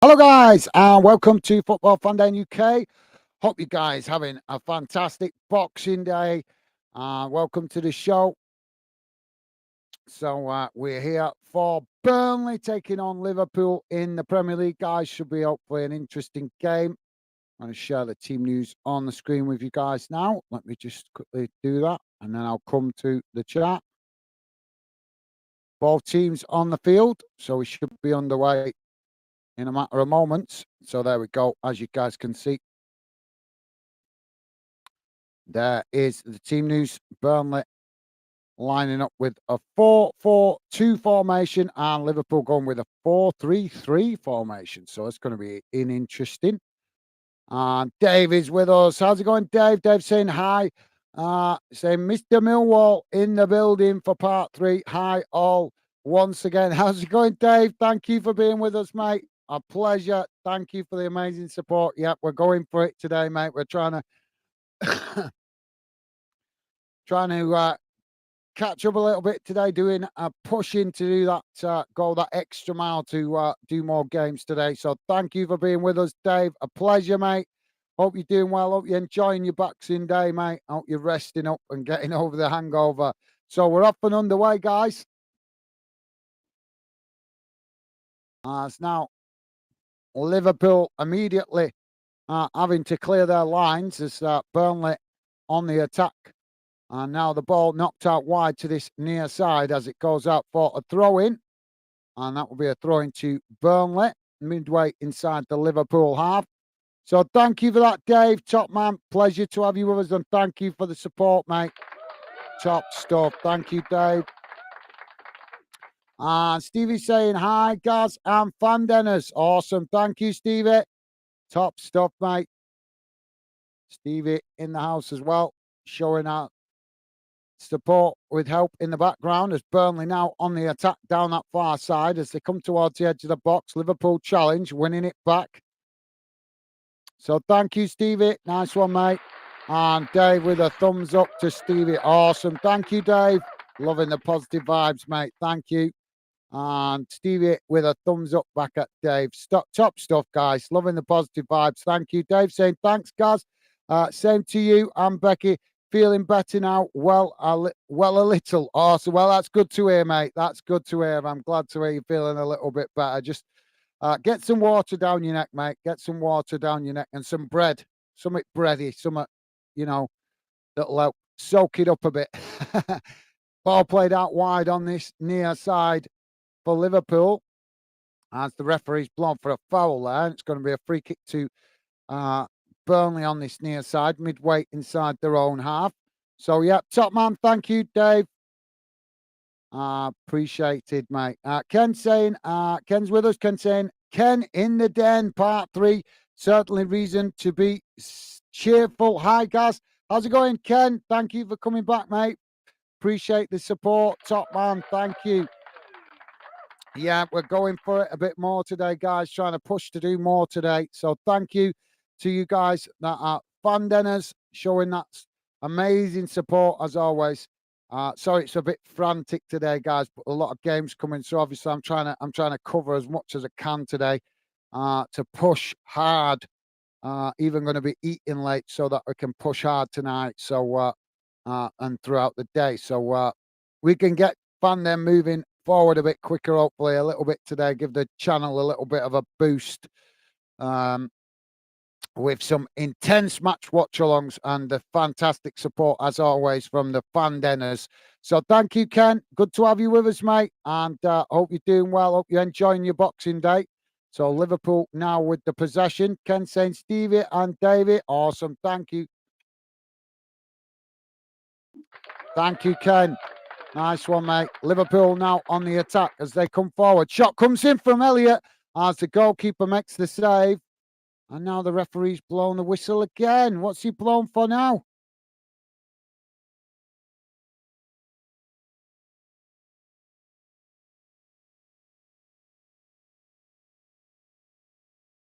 Hello, guys, and welcome to Football Fun Day in UK. Hope you guys having a fantastic Boxing Day. Welcome to the show. So we're here for Burnley taking on Liverpool in the Premier League, guys. Should be hopefully an interesting game. I'm going to share the team news on the screen with you guys now. Let me just quickly do that, and then I'll come to the chat. Both teams on the field, so we should be underway in a matter of moments. So there we go, as you guys can see. There is the team news. Burnley lining up with a 4-4-2 formation and Liverpool going with a 4-3-3 formation. So it's going to be interesting. And Dave is with us. How's it going, Dave? Dave saying hi. Saying Mr. Millwall in the building for part 3. Hi, all. Once again, how's it going, Dave? Thank you for being with us, mate. A pleasure. Thank you for the amazing support. Yep, we're going for it today, mate. We're trying to catch up a little bit today, doing a pushing to do that, go that extra mile to do more games today. So thank you for being with us, Dave. A pleasure, mate. Hope you're doing well. Hope you're enjoying your Boxing Day, mate. Hope you're resting up and getting over the hangover. So we're up and underway, guys. It's now Liverpool immediately having to clear their lines as Burnley on the attack. And now the ball knocked out wide to this near side as it goes out for a throw-in. And that will be a throw-in to Burnley, midway inside the Liverpool half. So thank you for that, Dave. Top man. Pleasure to have you with us. And thank you for the support, mate. Top stuff. Thank you, Dave. And Stevie saying, hi, Gaz and Fan Dennis. Awesome. Thank you, Stevie. Top stuff, mate. Stevie in the house as well, showing out support with help in the background as Burnley now on the attack down that far side as they come towards the edge of the box. Liverpool challenge, winning it back. So thank you, Stevie. Nice one, mate. And Dave with a thumbs up to Stevie. Awesome. Thank you, Dave. Loving the positive vibes, mate. Thank you. And Stevie with a thumbs up back at Dave. Top stuff, guys. Loving the positive vibes. Thank you, Dave. Saying thanks, Gaz. Same to you. And Becky. Feeling better now? Well, a little. Awesome. Well, that's good to hear, mate. That's good to hear. I'm glad to hear you're feeling a little bit better. Just get some water down your neck, mate. Get some water down your neck and some bread. Something bready. Something, that'll help soak it up a bit. Ball played out wide on this near side for Liverpool as the referee's blown for a foul there. It's going to be a free kick to Burnley on this near side, midway inside their own half. So, yeah, top man. Thank you, Dave. Appreciated, mate. Ken saying, Ken's with us. Ken saying, Ken in the den, part 3. Certainly reason to be cheerful. Hi, guys. How's it going, Ken? Thank you for coming back, mate. Appreciate the support. Top man. Thank you. Yeah, we're going for it a bit more today, guys. Trying to push to do more today. So thank you to you guys that are fan denners, showing that amazing support as always. Sorry, it's a bit frantic today, guys, but a lot of games coming. So obviously, I'm trying to cover as much as I can today to push hard. Even going to be eating late so that we can push hard tonight. So and throughout the day, so we can get fan den moving forward a bit quicker, hopefully a little bit today, give the channel a little bit of a boost with some intense match watch alongs and the fantastic support as always from the fan denners. So thank you, Ken. Good to have you with us, mate, and hope you're doing well. Hope you're enjoying your Boxing Day. So Liverpool now with the possession. Ken saying Stevie and David. Awesome. Thank you. Thank you, Ken. Nice one, mate. Liverpool now on the attack as they come forward. Shot comes in from Elliott as the goalkeeper makes the save. And now the referee's blown the whistle again. What's he blown for now?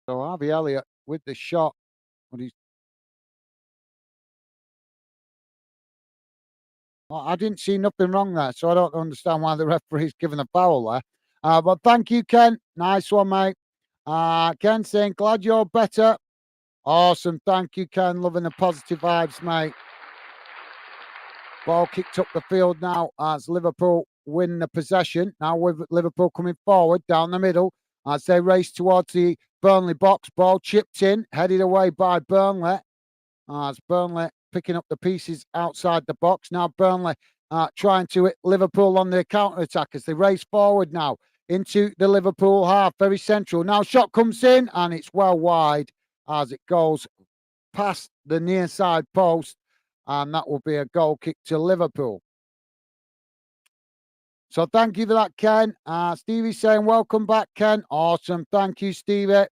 So Harvey Elliott with the shot. I didn't see nothing wrong there, so I don't understand why the referee's given a foul there. But thank you, Ken. Nice one, mate. Ken saying, glad you're better. Awesome. Thank you, Ken. Loving the positive vibes, mate. Ball kicked up the field now as Liverpool win the possession. Now with Liverpool coming forward down the middle as they race towards the Burnley box. Ball chipped in, headed away by Burnley. As Burnley picking up the pieces outside the box. Now Burnley trying to hit Liverpool on their counter-attack as they race forward now into the Liverpool half. Very central. Now shot comes in and it's well wide as it goes past the near side post. And that will be a goal kick to Liverpool. So thank you for that, Ken. Stevie's saying, welcome back, Ken. Awesome. Thank you, Stevie.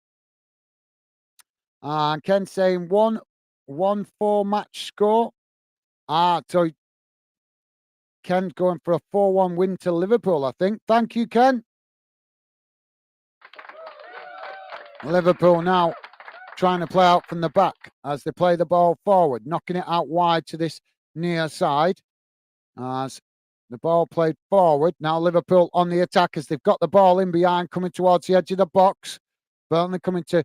And Ken saying 1-4 match score. So Ken's going for a 4-1 win to Liverpool, I think. Thank you, Ken. Liverpool now trying to play out from the back as they play the ball forward, knocking it out wide to this near side. As the ball played forward. Now Liverpool on the attack as they've got the ball in behind, coming towards the edge of the box. Burnley coming to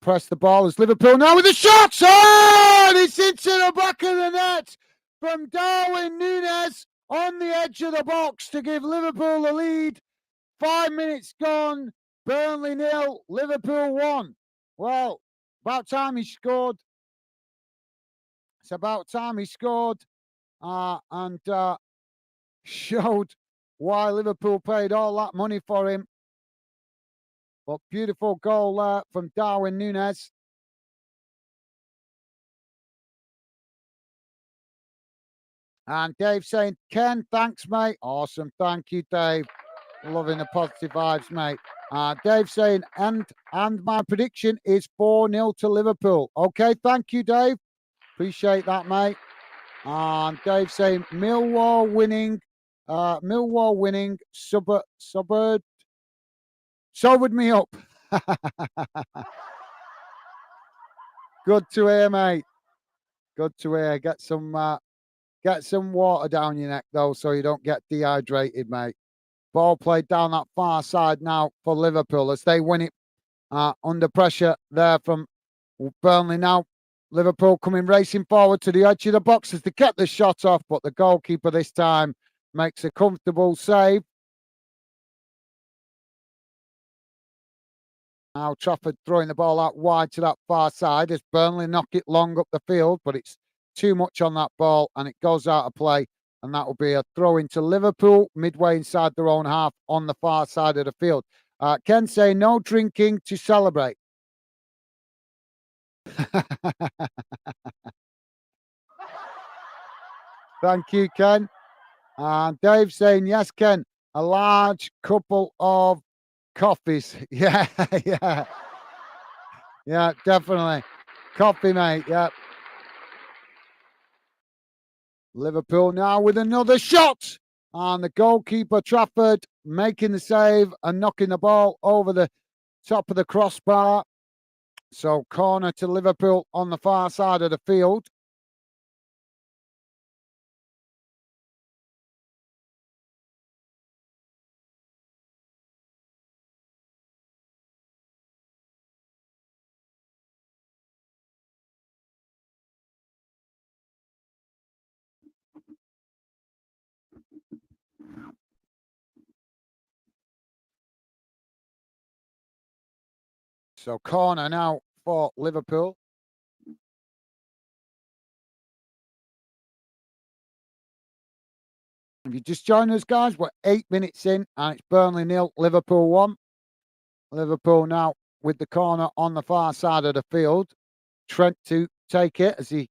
press the ball as Liverpool now with a shot. Oh, it's into the back of the net from Darwin Núñez on the edge of the box to give Liverpool the lead. 5 minutes gone. Burnley 0, Liverpool 1. Well, about time he scored. It's about time he scored and showed why Liverpool paid all that money for him. But beautiful goal there from Darwin Núñez. And Dave saying, Ken, thanks, mate. Awesome. Thank you, Dave. Loving the positive vibes, mate. Dave saying, and my prediction is 4-0 to Liverpool. Okay, thank you, Dave. Appreciate that, mate. And Dave saying, Millwall winning, sobered me up. Good to hear, mate. Good to hear. Get some water down your neck, though, so you don't get dehydrated, mate. Ball played down that far side now for Liverpool as they win it under pressure there from Burnley now. Liverpool coming racing forward to the edge of the box as they get the shot off, but the goalkeeper this time makes a comfortable save. Now Trafford throwing the ball out wide to that far side as Burnley knock it long up the field, but it's too much on that ball and it goes out of play. And that will be a throw into Liverpool midway inside their own half on the far side of the field. Ken saying no drinking to celebrate. Thank you, Ken. And Dave saying, yes, Ken, a large couple of coffees. Yeah, yeah. Yeah, definitely. Coffee, mate. Yeah. Liverpool now with another shot. And the goalkeeper, Trafford, making the save and knocking the ball over the top of the crossbar. So corner to Liverpool on the far side of the field. So corner now for Liverpool. If you just join us, guys, we're 8 minutes in and it's Burnley 0, Liverpool 1. Liverpool now with the corner on the far side of the field. Trent to take it as he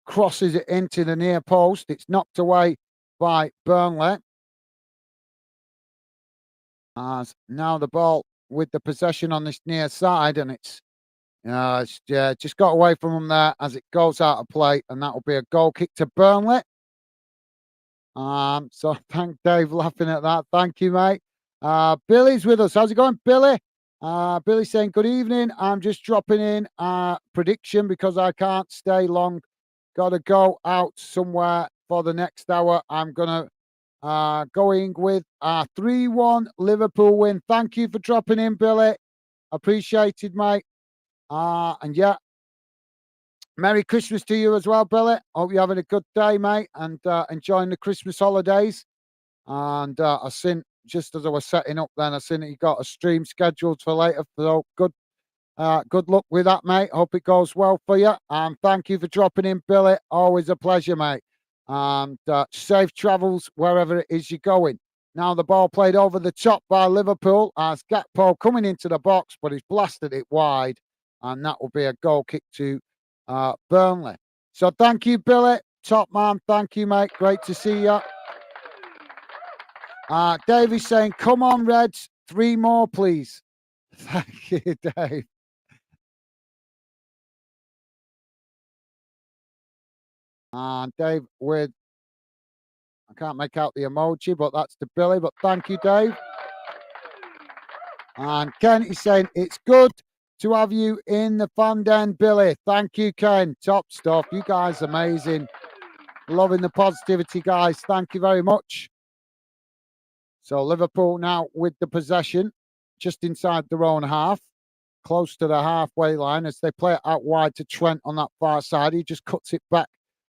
crosses it into the near post. It's knocked away by Burnley. As now the ball with the possession on this near side, and it's just got away from him there as it goes out of play, and that will be a goal kick to Burnley. So thank Dave laughing at that. Thank you, mate. Billy's with us. How's it going, Billy? Billy saying, good evening. I'm just dropping in a prediction because I can't stay long. Got to go out somewhere for the next hour. I'm going to going with a 3-1 Liverpool win. Thank you for dropping in, Billy. Appreciated, mate. And yeah, Merry Christmas to you as well, Billy. Hope you're having a good day, mate, and enjoying the Christmas holidays. And I seen, just as I was setting up then, I seen that you got a stream scheduled for later. So good luck with that, mate. Hope it goes well for you. And thank you for dropping in, Billy. Always a pleasure, mate. And safe travels wherever it is you're going. Now the ball played over the top by Liverpool as Gakpo coming into the box, but he's blasted it wide. And that will be a goal kick to Burnley. So thank you, Billy. Top man. Thank you, mate. Great to see you. Davey's saying, come on, Reds. 3 more, please. Thank you, Dave. And Dave with, I can't make out the emoji, but that's to Billy. But thank you, Dave. And Ken is saying, it's good to have you in the fun den, Billy. Thank you, Ken. Top stuff. You guys amazing. Loving the positivity, guys. Thank you very much. So Liverpool now with the possession just inside their own half, close to the halfway line as they play it out wide to Trent on that far side. He just cuts it back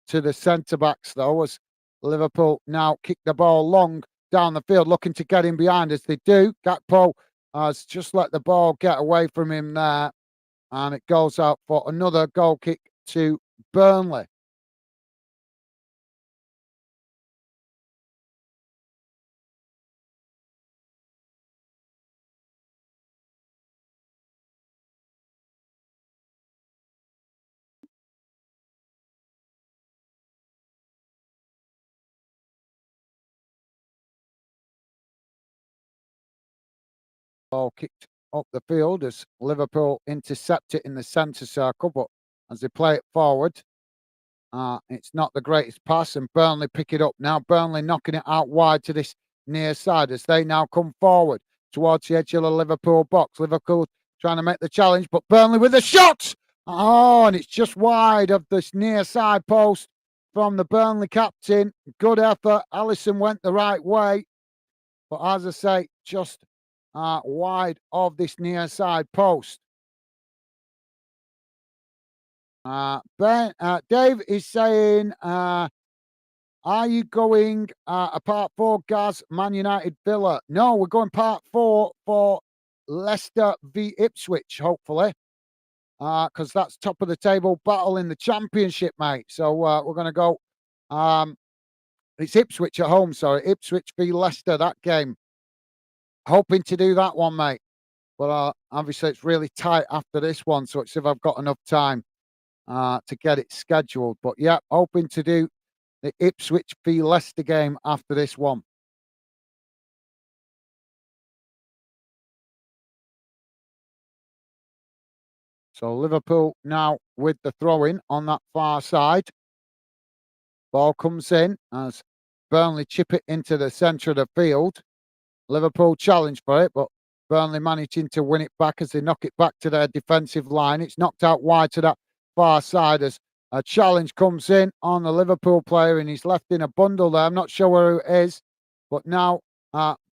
to the centre-backs, though, as Liverpool now kick the ball long down the field, looking to get in behind as they do. Gakpo has just let the ball get away from him there, and it goes out for another goal kick to Burnley. Ball kicked up the field as Liverpool intercept it in the centre circle, but as they play it forward, it's not the greatest pass, and Burnley pick it up now. Burnley knocking it out wide to this near side as they now come forward towards the edge of the Liverpool box. Liverpool trying to make the challenge, but Burnley with a shot. Oh, and it's just wide of this near side post from the Burnley captain. Good effort. Alisson went the right way, but as I say, just wide of this near side post. Dave is saying, are you going a part 4 Gaz Man United Villa? No, we're going part 4 for Leicester v Ipswich, hopefully, because that's top of the table battle in the Championship, mate. So we're going to go. It's Ipswich at home, sorry. Ipswich v Leicester, that game. Hoping to do that one, mate. But obviously, it's really tight after this one, so it's if I've got enough time to get it scheduled. But yeah, hoping to do the Ipswich v Leicester game after this one. So Liverpool now with the throw-in on that far side. Ball comes in as Burnley chip it into the centre of the field. Liverpool challenge for it, but Burnley managing to win it back as they knock it back to their defensive line. It's knocked out wide to that far side as a challenge comes in on the Liverpool player, and he's left in a bundle there. I'm not sure where it is, but now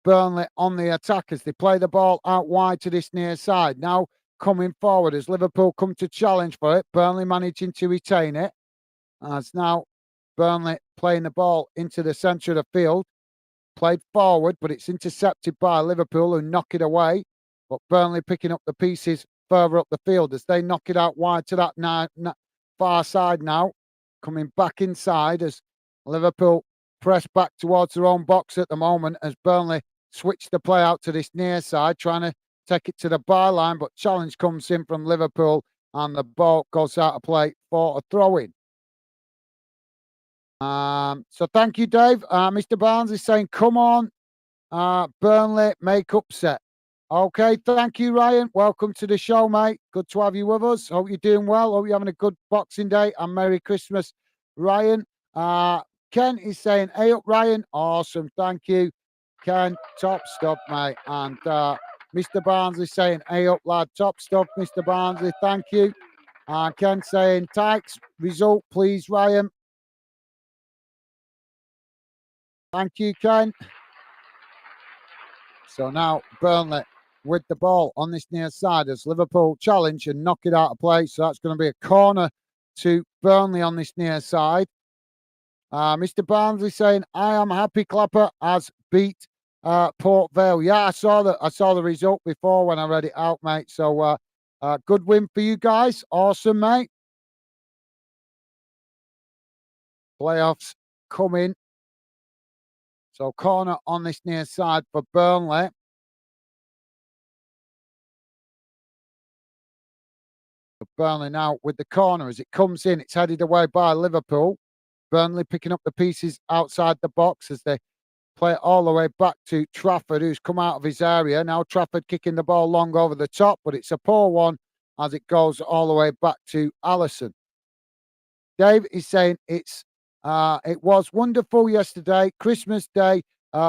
Burnley on the attack as they play the ball out wide to this near side. Now coming forward as Liverpool come to challenge for it. Burnley managing to retain it. As now Burnley playing the ball into the centre of the field. Played forward, but it's intercepted by Liverpool who knock it away. But Burnley picking up the pieces further up the field as they knock it out wide to that far side now. Coming back inside as Liverpool press back towards their own box at the moment as Burnley switch the play out to this near side, trying to take it to the byline. But challenge comes in from Liverpool and the ball goes out of play for a throw-in. So thank you, Dave. Mr. Barnes is saying, come on, Burnley, make upset. Okay, thank you, Ryan. Welcome to the show, mate. Good to have you with us. Hope you're doing well. Hope you're having a good Boxing Day and Merry Christmas, Ryan. Ken is saying, hey up, Ryan. Awesome, thank you. Ken, top stuff, mate. And Mr. Barnes is saying, hey up, lad. Top stuff, Mr. Barnsley. Thank you. Ken saying, Tykes, result, please, Ryan. Thank you, Ken. So now Burnley with the ball on this near side as Liverpool challenge and knock it out of play. So that's going to be a corner to Burnley on this near side. Mr. Barnsley saying, "I am happy Clapper has beat Port Vale." Yeah, I saw the result before when I read it out, mate. So good win for you guys. Awesome, mate. Playoffs coming. So corner on this near side for Burnley. Burnley now with the corner as it comes in. It's headed away by Liverpool. Burnley picking up the pieces outside the box as they play it all the way back to Trafford, who's come out of his area. Now Trafford kicking the ball long over the top, but it's a poor one as it goes all the way back to Alisson. Dave is saying it was wonderful yesterday, Christmas Day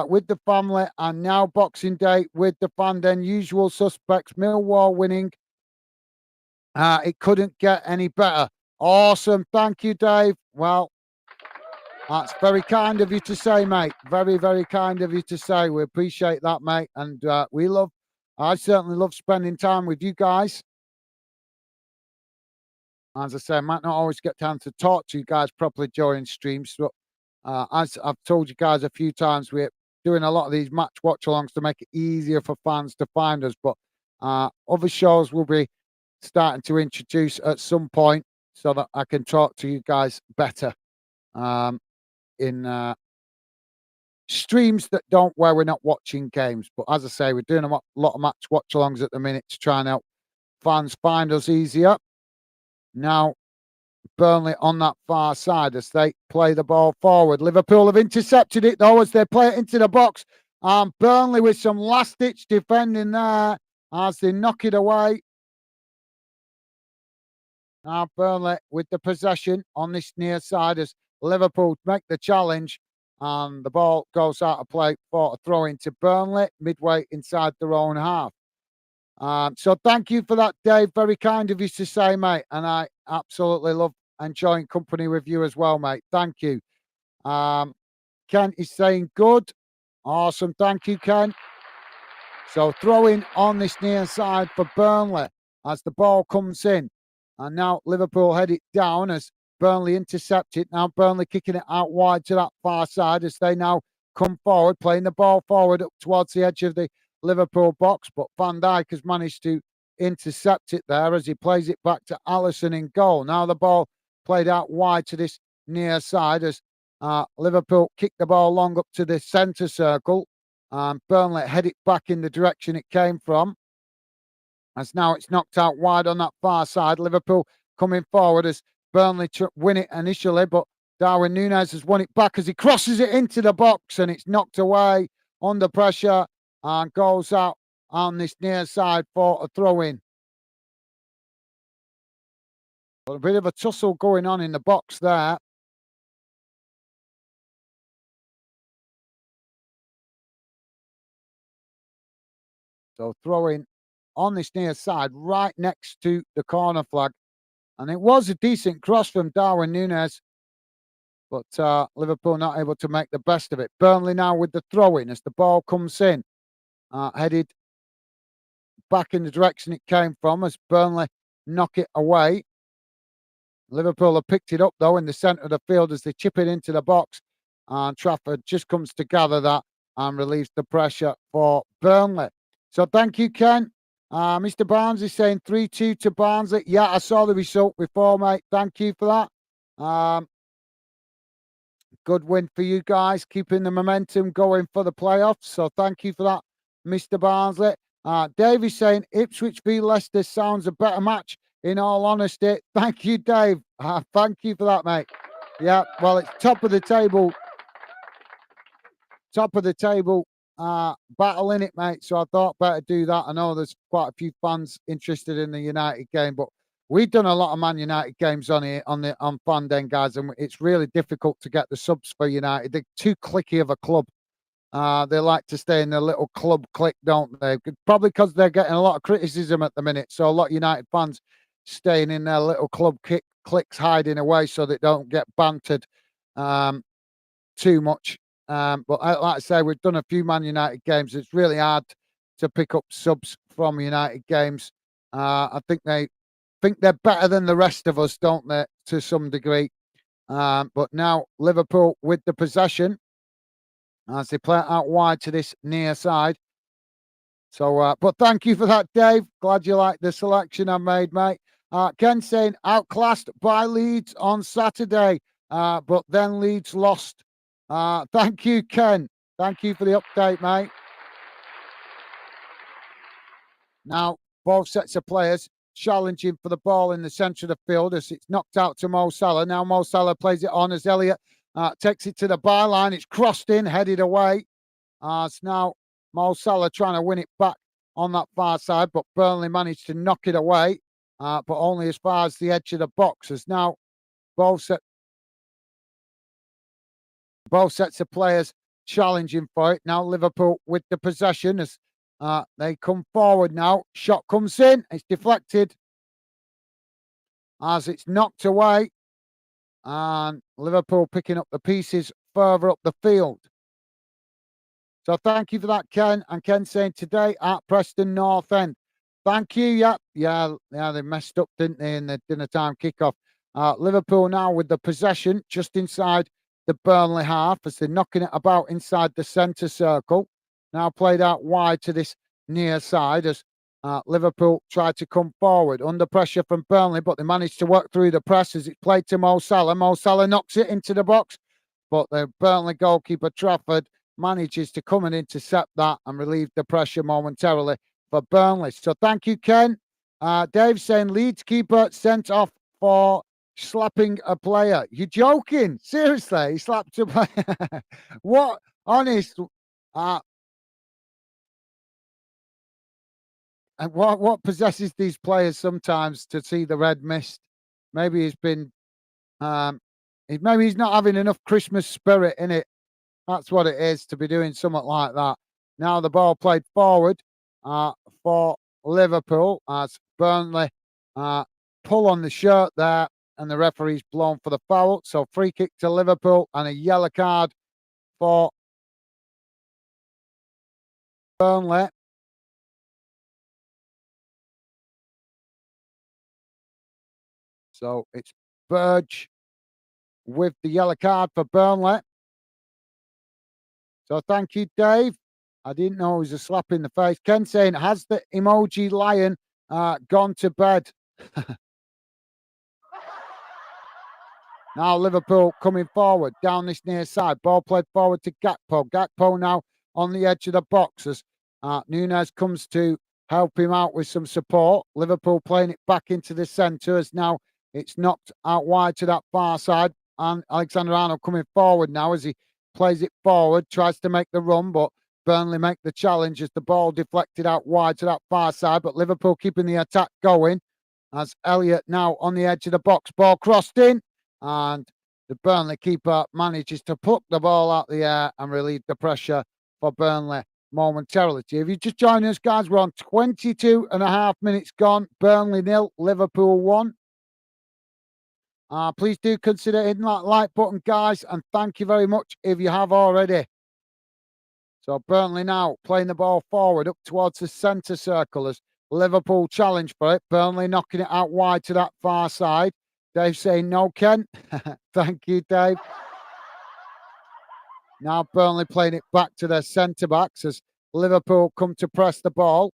with the family, and now Boxing Day with the fan. Then usual suspects, Millwall winning. It couldn't get any better. Awesome. Thank you, Dave. Well, that's very kind of you to say, mate. Very, very kind of you to say. We appreciate that, mate. And I certainly love spending time with you guys. As I say, I might not always get time to talk to you guys properly during streams. But as I've told you guys a few times, we're doing a lot of these match watch-alongs to make it easier for fans to find us. But other shows will be starting to introduce at some point so that I can talk to you guys better in streams that don't where we're not watching games. But as I say, we're doing a lot of match watch-alongs at the minute to try and help fans find us easier. Now, Burnley on that far side as they play the ball forward. Liverpool have intercepted it though as they play it into the box. Burnley with some last-ditch defending there as they knock it away. Now Burnley with the possession on this near side as Liverpool make the challenge. And the ball goes out of play for a throw into Burnley midway inside their own half. So thank you for that, Dave. Very kind of you to say, mate. And I absolutely love enjoying company with you as well, mate. Thank you. Ken is saying good. Awesome. Thank you, Ken. So throwing on this near side for Burnley as the ball comes in. And now Liverpool head it down as Burnley intercept it. Now Burnley kicking it out wide to that far side as they now come forward, playing the ball forward up towards the edge of the Liverpool box. But Van Dijk has managed to intercept it there as he plays it back to Alisson in goal. Now the ball played out wide to this near side as Liverpool kick the ball long up to the centre circle. Burnley head it back in the direction it came from. As now it's knocked out wide on that far side. Liverpool coming forward as Burnley win it initially, but Darwin Núñez has won it back as he crosses it into the box and it's knocked away under pressure and goes out on this near side for a throw-in. A bit of a tussle going on in the box there. So throwing on this near side right next to the corner flag. And it was a decent cross from Darwin Núñez, but Liverpool not able to make the best of it. Burnley now with the throw-in as the ball comes in, headed back in the direction it came from as Burnley knock it away. Liverpool have picked it up, though, in the centre of the field as they chip it into the box. And Trafford just comes to gather that and relieves the pressure for Burnley. So thank you, Ken. Mr. Barnes is saying 3-2 to Barnsley. Yeah, I saw the result before, mate. Thank you for that. Good win for you guys, keeping the momentum going for the playoffs. So thank you for that, Mr. Barnsley. Dave is saying Ipswich v Leicester sounds a better match, in all honesty. Thank you, Dave. Thank you for that, mate. Yeah, well, it's top of the table battle in it, mate. So I thought better do that. I know there's quite a few fans interested in the United game, but we've done a lot of Man United games on here on Fan Den, guys, and it's really difficult to get the subs for United. They're too cliquey of a club. They like to stay in their little club clique, don't they? Probably because they're getting a lot of criticism at the minute. So a lot of United fans staying in their little club cliques, hiding away so they don't get bantered too much. But like I say, we've done a few Man United games. It's really hard to pick up subs from United games. I think they're better than the rest of us, don't they, to some degree. But now Liverpool with the possession as they play it out wide to this near side. So, but thank you for that, Dave. Glad you like the selection I made, mate. Ken saying outclassed by Leeds on Saturday, but then Leeds lost. Thank you, Ken. Thank you for the update, mate. Now, both sets of players challenging for the ball in the centre of the field as it's knocked out to Mo Salah. Now Mo Salah plays it on as Elliott takes it to the byline. It's crossed in, headed away. It's now Mo Salah trying to win it back on that far side, but Burnley managed to knock it away, but only as far as the edge of the box. As now both sets of players challenging for it. Now Liverpool with the possession as they come forward now. Shot comes in. It's deflected as it's knocked away. And Liverpool picking up the pieces further up the field. So thank you for that, Ken. And Ken saying today at Preston North End. Thank you. Yeah, they messed up, didn't they, in the dinner time kickoff. Liverpool now with the possession just inside the Burnley half as they're knocking it about inside the centre circle. Now played out wide to this near side as Liverpool tried to come forward under pressure from Burnley, but they managed to work through the press as it's played to Mo Salah. Mo Salah knocks it into the box, but the Burnley goalkeeper Trafford manages to come and intercept that and relieve the pressure momentarily for Burnley. So thank you, Ken. Dave saying Leeds keeper sent off for slapping a player. You're joking? Seriously? He slapped a player? What? Honest? And what possesses these players sometimes to see the red mist? Maybe he's been, maybe he's not having enough Christmas spirit in it. That's what it is to be doing something like that. Now the ball played forward for Liverpool as Burnley pull on the shirt there, and the referee's blown for the foul. So free kick to Liverpool and a yellow card for Burnley. So it's Burge with the yellow card for Burnley. So thank you, Dave. I didn't know it was a slap in the face. Ken saying, has the emoji lion gone to bed? Now Liverpool coming forward down this near side. Ball played forward to Gakpo. Gakpo now on the edge of the box as Nunez comes to help him out with some support. Liverpool playing it back into the centre as now it's knocked out wide to that far side. And Alexander-Arnold coming forward now as he plays it forward, tries to make the run, but Burnley make the challenge as the ball deflected out wide to that far side. But Liverpool keeping the attack going as Elliott now on the edge of the box. Ball crossed in. And the Burnley keeper manages to pluck the ball out the air and relieve the pressure for Burnley momentarily. If you just join us, guys, we're on 22 and a half minutes gone. Burnley 0, Liverpool 1. Please do consider hitting that like button, guys, and thank you very much if you have already. So Burnley now playing the ball forward up towards the centre circle as Liverpool challenge for it. Burnley knocking it out wide to that far side. Dave saying no, Ken. Thank you, Dave. Now Burnley playing it back to their centre-backs as Liverpool come to press the ball.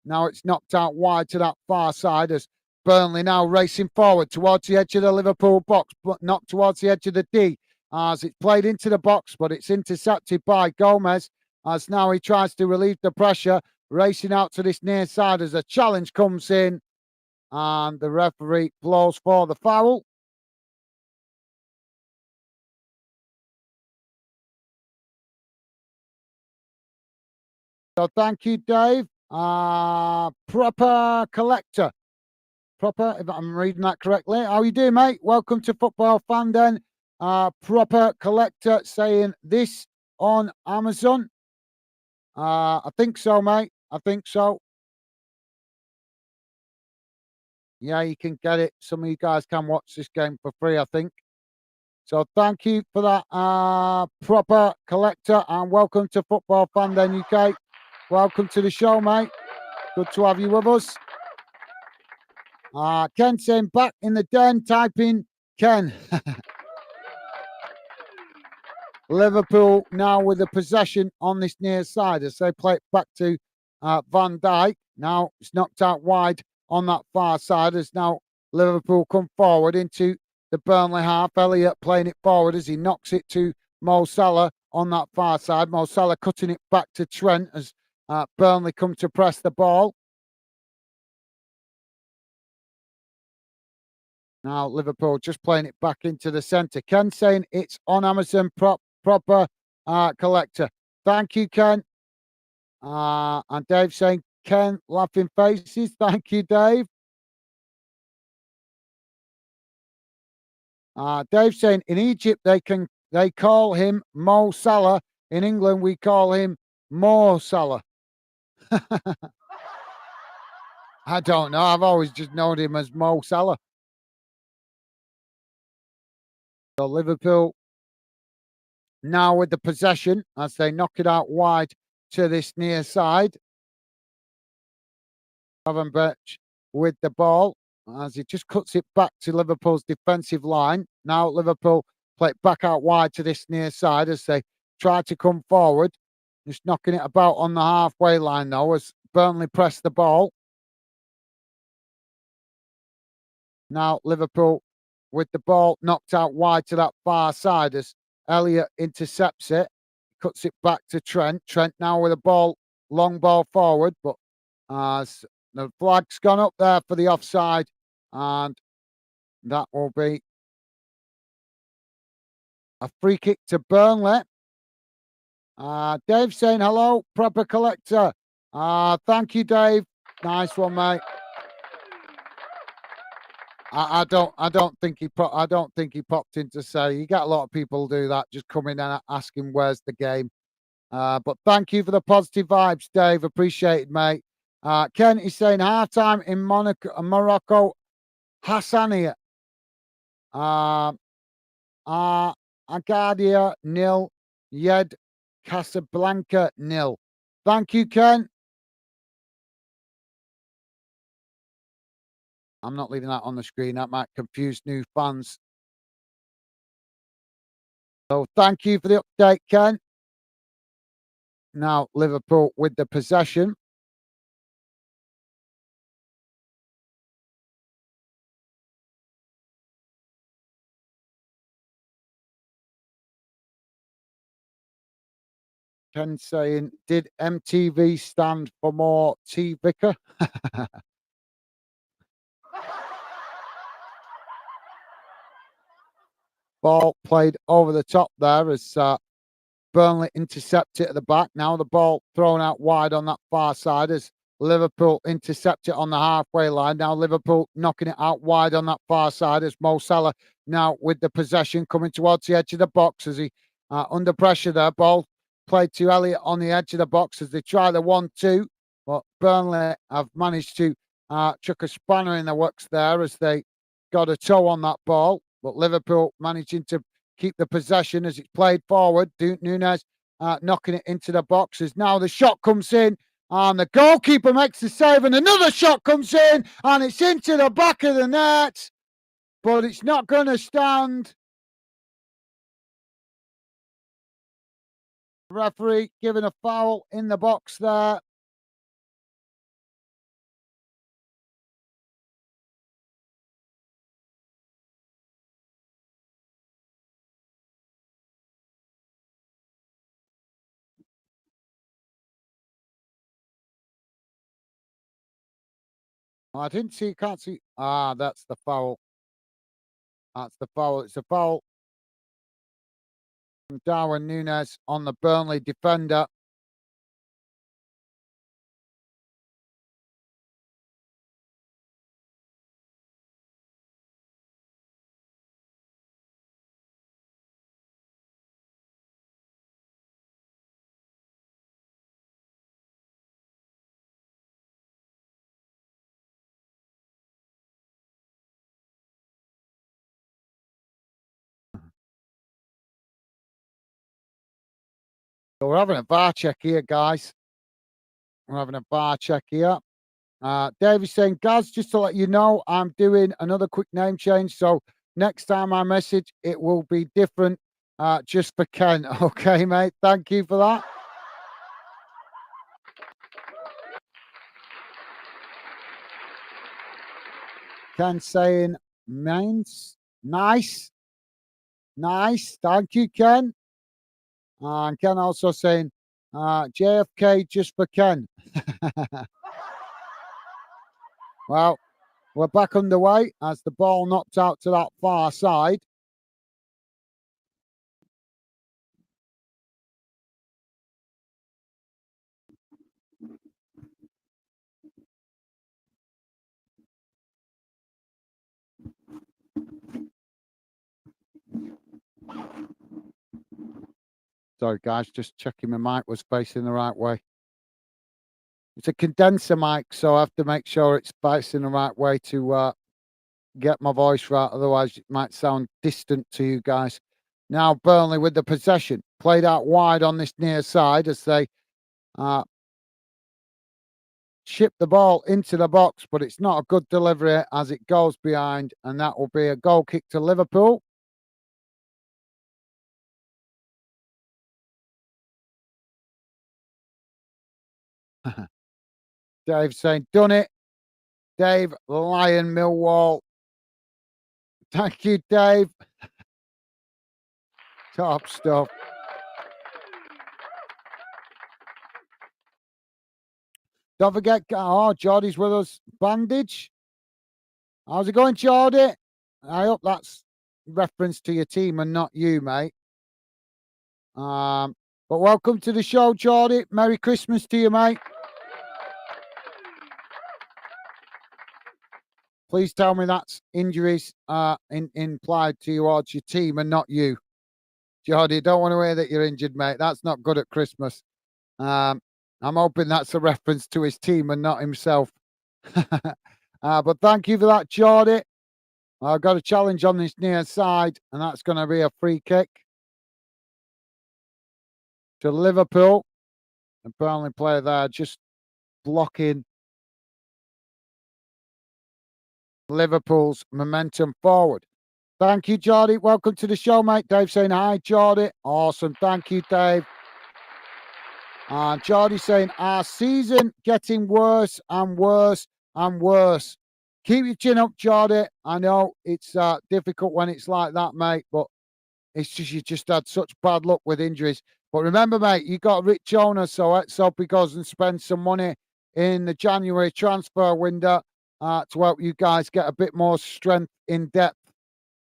Now it's knocked out wide to that far side as Burnley now racing forward towards the edge of the Liverpool box, but not towards the edge of the D. As it's played into the box, but it's intercepted by Gomez as now he tries to relieve the pressure, racing out to this near side as a challenge comes in. And the referee blows for the foul. So thank you, Dave. Proper collector. Proper, if I'm reading that correctly. How you doing, mate? Welcome to Football Fan Den. Proper collector saying this on Amazon. I think so, mate. I think so. Yeah, you can get it. Some of you guys can watch this game for free, I think. So thank you for that, proper collector, and welcome to Football Fan Den UK. Welcome to the show, mate. Good to have you with us. Ken saying back in the den, typing Ken. Liverpool now with the possession on this near side as they play it back to Van Dijk. Now it's knocked out wide on that far side as now Liverpool come forward into the Burnley half. Elliott playing it forward as he knocks it to Mo Salah on that far side. Mo Salah cutting it back to Trent as Burnley come to press the ball. Now Liverpool just playing it back into the centre. Ken saying it's on Amazon proper collector. Thank you, Ken. And Dave saying Ken laughing faces. Thank you, Dave. Dave saying in Egypt they call him Mo Salah. In England we call him Mo Salah. I don't know. I've always just known him as Mo Salah. So Liverpool now with the possession as they knock it out wide to this near side. Birch with the ball as he just cuts it back to Liverpool's defensive line. Now Liverpool play it back out wide to this near side as they try to come forward. Just knocking it about on the halfway line though as Burnley press the ball. Now Liverpool with the ball knocked out wide to that far side as Elliott intercepts it, cuts it back to Trent. Trent now with a ball, long ball forward, but as the flag's gone up there for the offside, and that will be a free kick to Burnley. Dave saying hello, proper collector. Thank you, Dave. Nice one, mate. I don't think he popped in to say. You get a lot of people do that, just come in and asking where's the game. But thank you for the positive vibes, Dave. Appreciate it, mate. Ken is saying half-time in Morocco, Hassania. Agadia 0, Yed Casablanca 0. Thank you, Ken. I'm not leaving that on the screen. That might confuse new fans. So thank you for the update, Ken. Now Liverpool with the possession. Ken saying, did MTV stand for more T Vicker? Ball played over the top there as Burnley intercept it at the back. Now the ball thrown out wide on that far side as Liverpool intercept it on the halfway line. Now Liverpool knocking it out wide on that far side as Mo Salah now with the possession coming towards the edge of the box as he under pressure there. Ball played to Elliott on the edge of the box as they try the 1-2. But Burnley have managed to chuck a spanner in the works there as they got a toe on that ball. But Liverpool managing to keep the possession as it's played forward. Nunes knocking it into the box as now the shot comes in and the goalkeeper makes the save and another shot comes in and it's into the back of the net, but it's not going to stand. Referee giving a foul in the box there. I didn't see, can't see. That's the foul. That's the foul. It's a foul from Darwin Nunes on the Burnley defender. So we're having a VAR check here, guys. We're having a bar check here. David's saying, Gaz, just to let you know, I'm doing another quick name change. So next time I message, it will be different just for Ken. Okay, mate. Thank you for that. Ken saying, Mains, nice. Nice. Thank you, Ken. And Ken also saying, JFK just for Ken. Well, we're back underway as the ball knocked out to that far side. Sorry, guys, just checking my mic was facing the right way. It's a condenser mic, so I have to make sure it's facing the right way to get my voice right. Otherwise, it might sound distant to you guys. Now, Burnley with the possession. Played out wide on this near side as they chip the ball into the box, but it's not a good delivery as it goes behind, and that will be a goal kick to Liverpool. Dave saying, done it. Dave Lion Millwall. Thank you, Dave. Top stuff. Don't forget, Geordie's with us. Bandage. How's it going, Geordie? I hope that's reference to your team and not you, mate. But welcome to the show, Geordie. Merry Christmas to you, mate. Please tell me that's injuries implied towards your team and not you. Geordie, don't want to hear that you're injured, mate. That's not good at Christmas. I'm hoping that's a reference to his team and not himself. But thank you for that, Geordie. I've got a challenge on this near side, and that's going to be a free kick to Liverpool. The Burnley player there just blocking Liverpool's momentum forward. Thank you, Geordie. Welcome to the show, mate. Dave saying hi, Geordie. Awesome. Thank you, Dave. And Geordie saying our season getting worse and worse and worse. Keep your chin up, Geordie. I know it's difficult when it's like that, mate, but it's just you just had such bad luck with injuries. But remember, mate, you got a rich owner, so let's hope he goes and spends some money in the January transfer window to help you guys get a bit more strength in depth.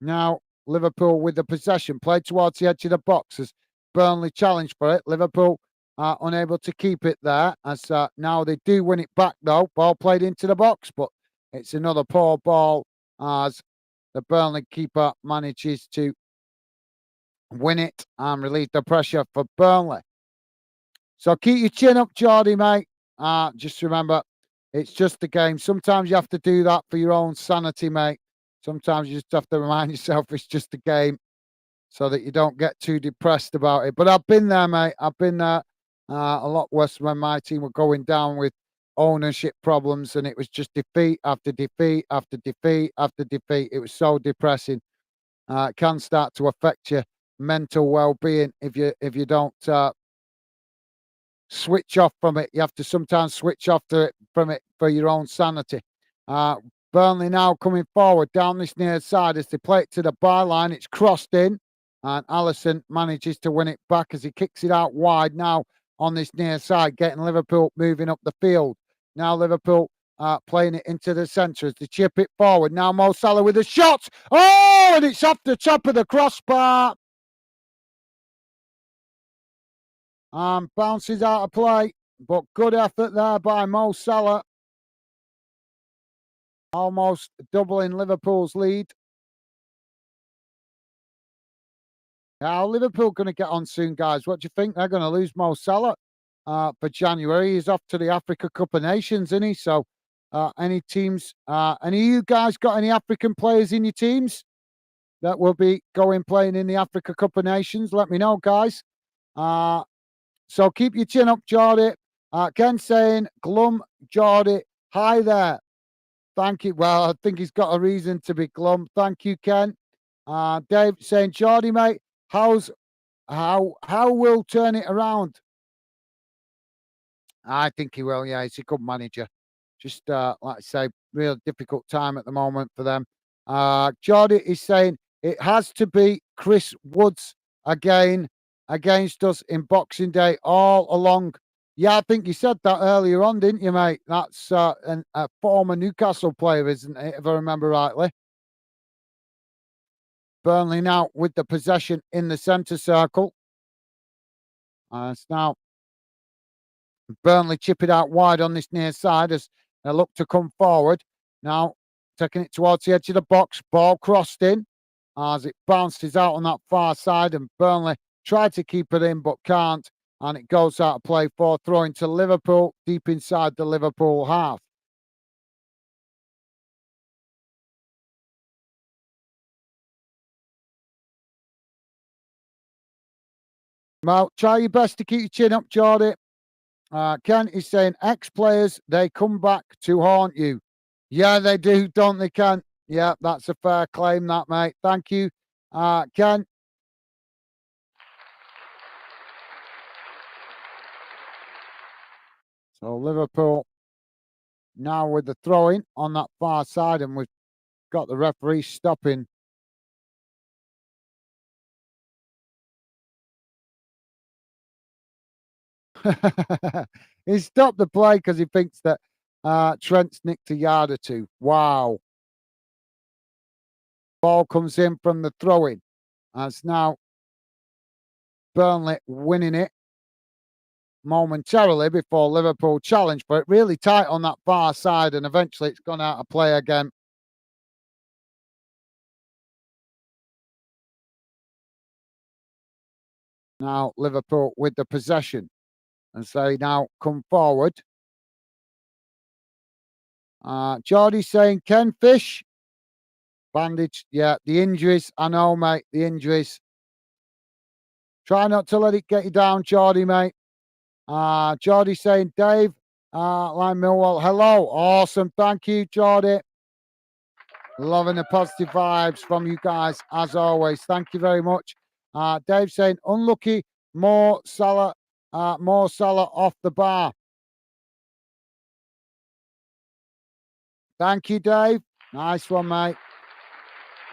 Now, Liverpool with the possession, played towards the edge of the box as Burnley challenged for it. Liverpool unable to keep it there as now they do win it back, though. Ball played into the box, but it's another poor ball as the Burnley keeper manages to win it and relieve the pressure for Burnley. So keep your chin up, Geordie, mate. Just remember, it's just a game. Sometimes you have to do that for your own sanity, mate. Sometimes you just have to remind yourself it's just a game so that you don't get too depressed about it. But I've been there, mate. I've been there a lot worse when my team were going down with ownership problems and it was just defeat after defeat after defeat after defeat. It was so depressing. It can start to affect your mental well-being if you don't switch off from it. You have to sometimes switch off from it for your own sanity. Burnley now coming forward down this near side as they play it to the byline. It's crossed in, and Alisson manages to win it back as he kicks it out wide now on this near side, getting Liverpool moving up the field. Now Liverpool playing it into the centre as they chip it forward. Now Mo Salah with a shot. Oh, and it's off the top of the crossbar. Bounces out of play, but good effort there by Mo Salah. Almost doubling Liverpool's lead. Now, Liverpool going to get on soon, guys. What do you think? They're going to lose Mo Salah for January. He's off to the Africa Cup of Nations, isn't he? So, any teams, any of you guys got any African players in your teams that will be going playing in the Africa Cup of Nations? Let me know, guys. So keep your chin up, Geordie. Ken saying, glum, Geordie, hi there. Thank you. Well, I think he's got a reason to be glum. Thank you, Ken. Dave saying, Geordie, mate, how will turn it around? I think he will. Yeah, he's a good manager. Just like I say, real difficult time at the moment for them. Geordie is saying it has to be Chris Woods again against us in Boxing Day all along. Yeah, I think you said that earlier on, didn't you, mate? That's a former Newcastle player, isn't it? If I remember rightly. Burnley now with the possession in the centre circle. It's now Burnley chip it out wide on this near side as they look to come forward. Now taking it towards the edge of the box. Ball crossed in as it bounces out on that far side, and Burnley tried to keep it in but can't. And it goes out of play for throwing to Liverpool deep inside the Liverpool half. Well, try your best to keep your chin up, Geordie. Ken is saying ex-players, they come back to haunt you. Yeah, they do, don't they, Ken? Yeah, that's a fair claim, that, mate. Thank you, Ken. So Liverpool now with the throw-in on that far side, and we've got the referee stopping. He stopped the play because he thinks that Trent's nicked a yard or two. Wow. Ball comes in from the throw-in. As now Burnley winning it momentarily before Liverpool challenge, but really tight on that far side, and eventually it's gone out of play again. Now Liverpool with the possession, and so they now come forward. Geordie saying, Ken Fish, bandage. Yeah, the injuries. I know, mate, the injuries. Try not to let it get you down, Geordie, mate. Geordie saying, Dave, Line Millwall, hello. Awesome. Thank you, Geordie. Loving the positive vibes from you guys, as always. Thank you very much. Dave saying, unlucky, more Salah off the bar. Thank you, Dave. Nice one, mate.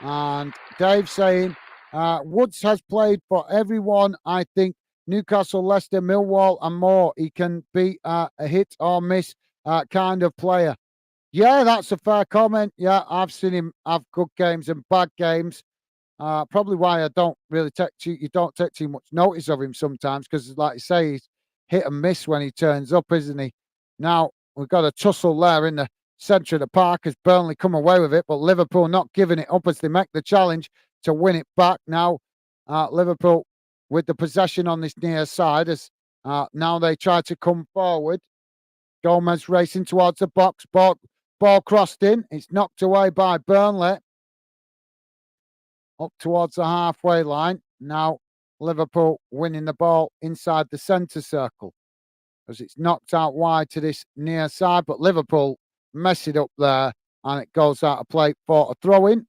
And Dave saying, Woods has played for everyone. I think Newcastle, Leicester, Millwall, and more. He can be a hit or miss kind of player. Yeah, that's a fair comment. Yeah, I've seen him have good games and bad games. Probably why I don't really you don't take too much notice of him sometimes, because, like I say, he's hit and miss when he turns up, isn't he? Now we've got a tussle there in the centre of the park as Burnley come away with it, but Liverpool not giving it up as they make the challenge to win it back. Now Liverpool with the possession on this near side as now they try to come forward. Gomez racing towards the box. Ball crossed in. It's knocked away by Burnley. Up towards the halfway line. Now Liverpool winning the ball inside the centre circle as it's knocked out wide to this near side, but Liverpool mess it up there and it goes out of play for a throw in.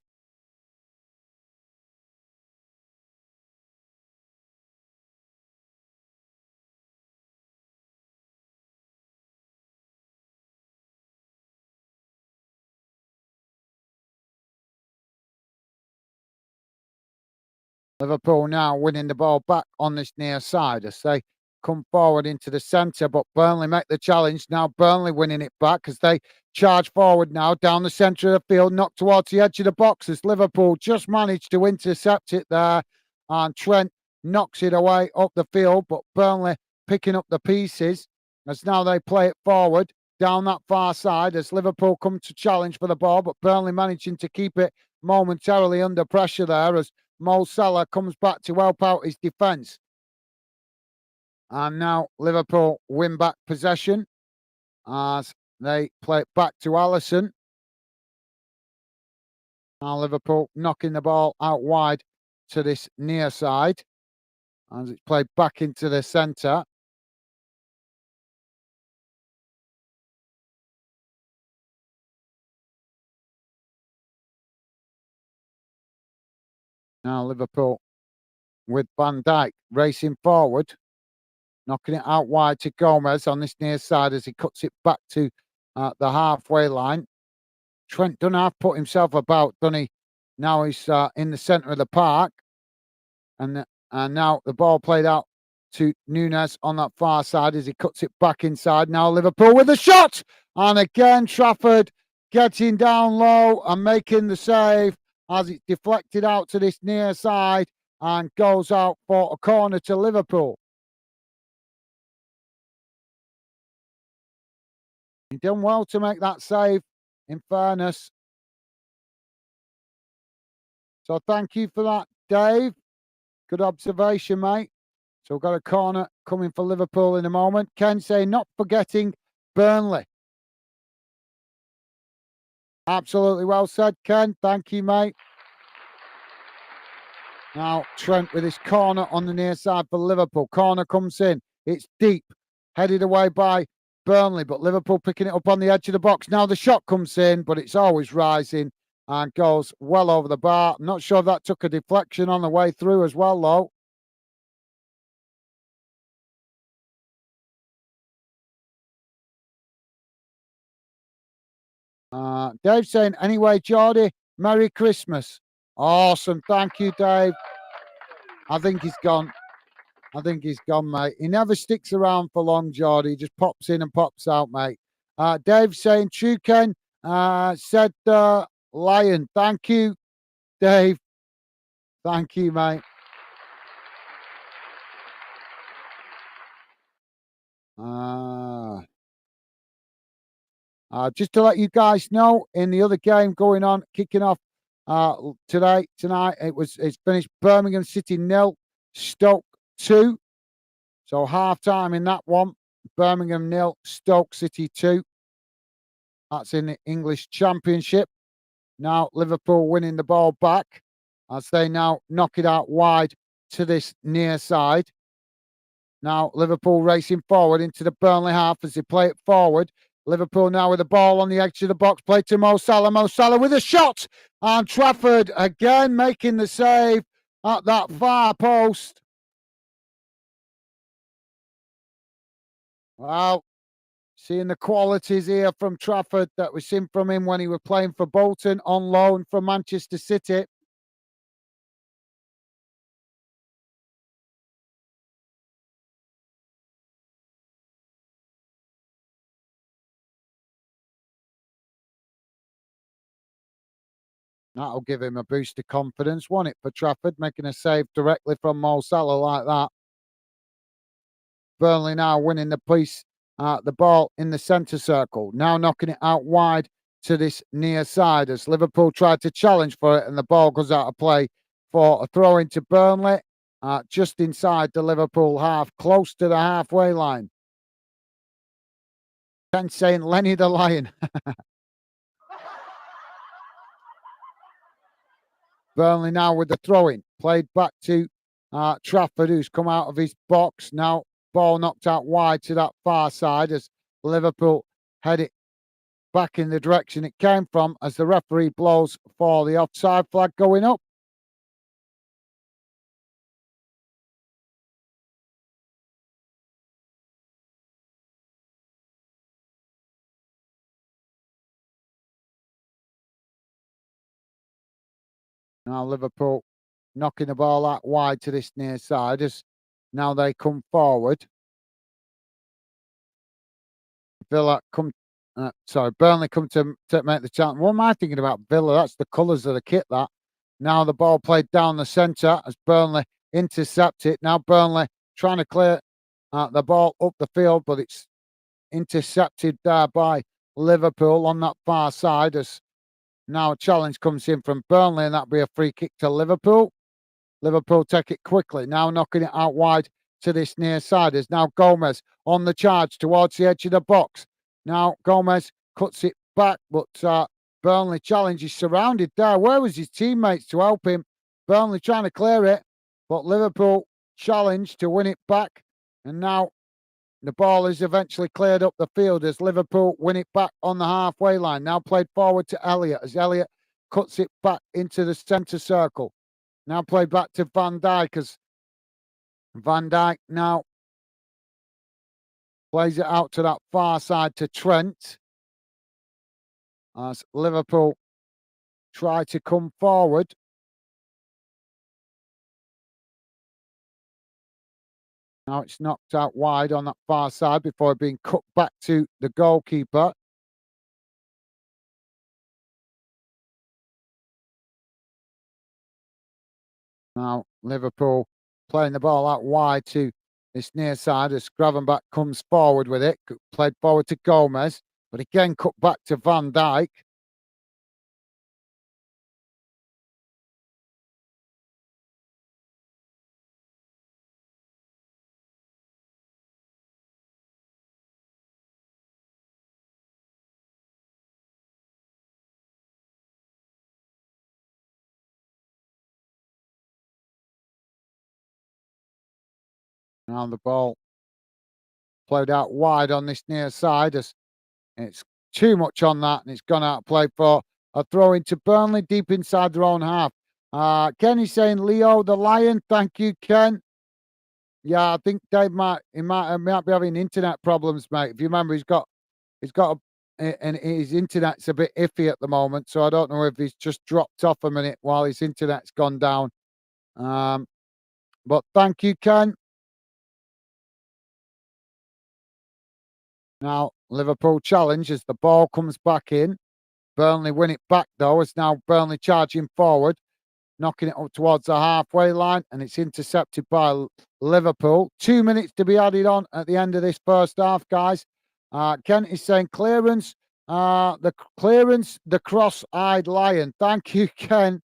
Liverpool now winning the ball back on this near side as they come forward into the centre, but Burnley make the challenge. Now Burnley winning it back as they charge forward now down the centre of the field, knocked towards the edge of the box as Liverpool just managed to intercept it there. And Trent knocks it away up the field, but Burnley picking up the pieces as now they play it forward down that far side as Liverpool come to challenge for the ball, but Burnley managing to keep it momentarily under pressure there as Mo Salah comes back to help out his defence. And now Liverpool win back possession as they play it back to Alisson. Now Liverpool knocking the ball out wide to this near side as it's played back into the centre. Now Liverpool with Van Dijk racing forward, knocking it out wide to Gomez on this near side as he cuts it back to the halfway line. Trent Dunham put himself about, done he? Now he's in the centre of the park. And now the ball played out to Nunes on that far side as he cuts it back inside. Now Liverpool with a shot. And again, Trafford getting down low and making the save as it's deflected out to this near side and goes out for a corner to Liverpool. He done well to make that save, in fairness. So thank you for that, Dave. Good observation, mate. So we've got a corner coming for Liverpool in a moment. Ken saying, not forgetting Burnley. Absolutely well said, Ken. Thank you, mate. Now Trent with his corner on the near side for Liverpool. Corner comes in. It's deep. Headed away by Burnley, but Liverpool picking it up on the edge of the box. Now the shot comes in, but it's always rising and goes well over the bar. I'm not sure if that took a deflection on the way through as well, though. Dave saying, anyway, Geordie, Merry Christmas. Awesome. Thank you, Dave. I think he's gone. I think he's gone, mate. He never sticks around for long, Geordie. He just pops in and pops out, mate. Dave saying, true, Ken, said Lion. Thank you, Dave. Thank you, mate. Just to let you guys know, in the other game going on, kicking off tonight, it's finished Birmingham City 0, Stoke 2. So half time in that one, Birmingham 0, Stoke City 2. That's in the English Championship. Now Liverpool winning the ball back as they now knock it out wide to this near side. Now Liverpool racing forward into the Burnley half as they play it forward. Liverpool now with the ball on the edge of the box. Play to Mo Salah. Mo Salah with a shot. And Trafford again making the save at that far post. Wow. Seeing the qualities here from Trafford that we've seen from him when he was playing for Bolton on loan from Manchester City. That'll give him a boost of confidence, won't it, for Trafford, making a save directly from Mo Salah like that. Burnley now winning the piece, the ball in the centre circle. Now knocking it out wide to this near side as Liverpool tried to challenge for it and the ball goes out of play for a throw into Burnley, just inside the Liverpool half, close to the halfway line. Ken saying Lenny the Lion. Burnley now with the throw-in, played back to Trafford, who's come out of his box. Now ball knocked out wide to that far side as Liverpool head it back in the direction it came from as the referee blows for the offside flag going up. Now Liverpool knocking the ball out wide to this near side as now they come forward. Villa come, Burnley come to make the challenge. What am I thinking about Villa? That's the colours of the kit, that. Now the ball played down the centre as Burnley intercept it. Now Burnley trying to clear the ball up the field, but it's intercepted there by Liverpool on that far side as now a challenge comes in from Burnley and that'll be a free kick to Liverpool. Liverpool take it quickly, now knocking it out wide to this near side. Is now Gomez on the charge towards the edge of the box. Now Gomez cuts it back, but Burnley challenge is surrounded there. Where was his teammates to help him? Burnley trying to clear it, but Liverpool challenge to win it back. And now the ball is eventually cleared up the field as Liverpool win it back on the halfway line. Now played forward to Elliott as Elliott cuts it back into the centre circle. Now play back to Van Dijk as Van Dijk now plays it out to that far side to Trent as Liverpool try to come forward. Now it's knocked out wide on that far side before being cut back to the goalkeeper. Now Liverpool playing the ball out wide to this near side as Gravenbach comes forward with it. Played forward to Gomez, but again cut back to Van Dijk. Now the ball played out wide on this near side as it's too much on that and it's gone out of play for a throw into Burnley deep inside their own half. Kenny's saying Leo the Lion. Thank you, Ken. Yeah, I think Dave might be having internet problems, mate. If you remember, and his internet's a bit iffy at the moment, so I don't know if he's just dropped off a minute while his internet's gone down. But thank you, Ken. Now Liverpool challenge as the ball comes back in. Burnley win it back though. It's now Burnley charging forward, knocking it up towards the halfway line, and it's intercepted by Liverpool. 2 minutes to be added on at the end of this first half, guys. Kent is saying clearance. The cross-eyed lion. Thank you, Ken.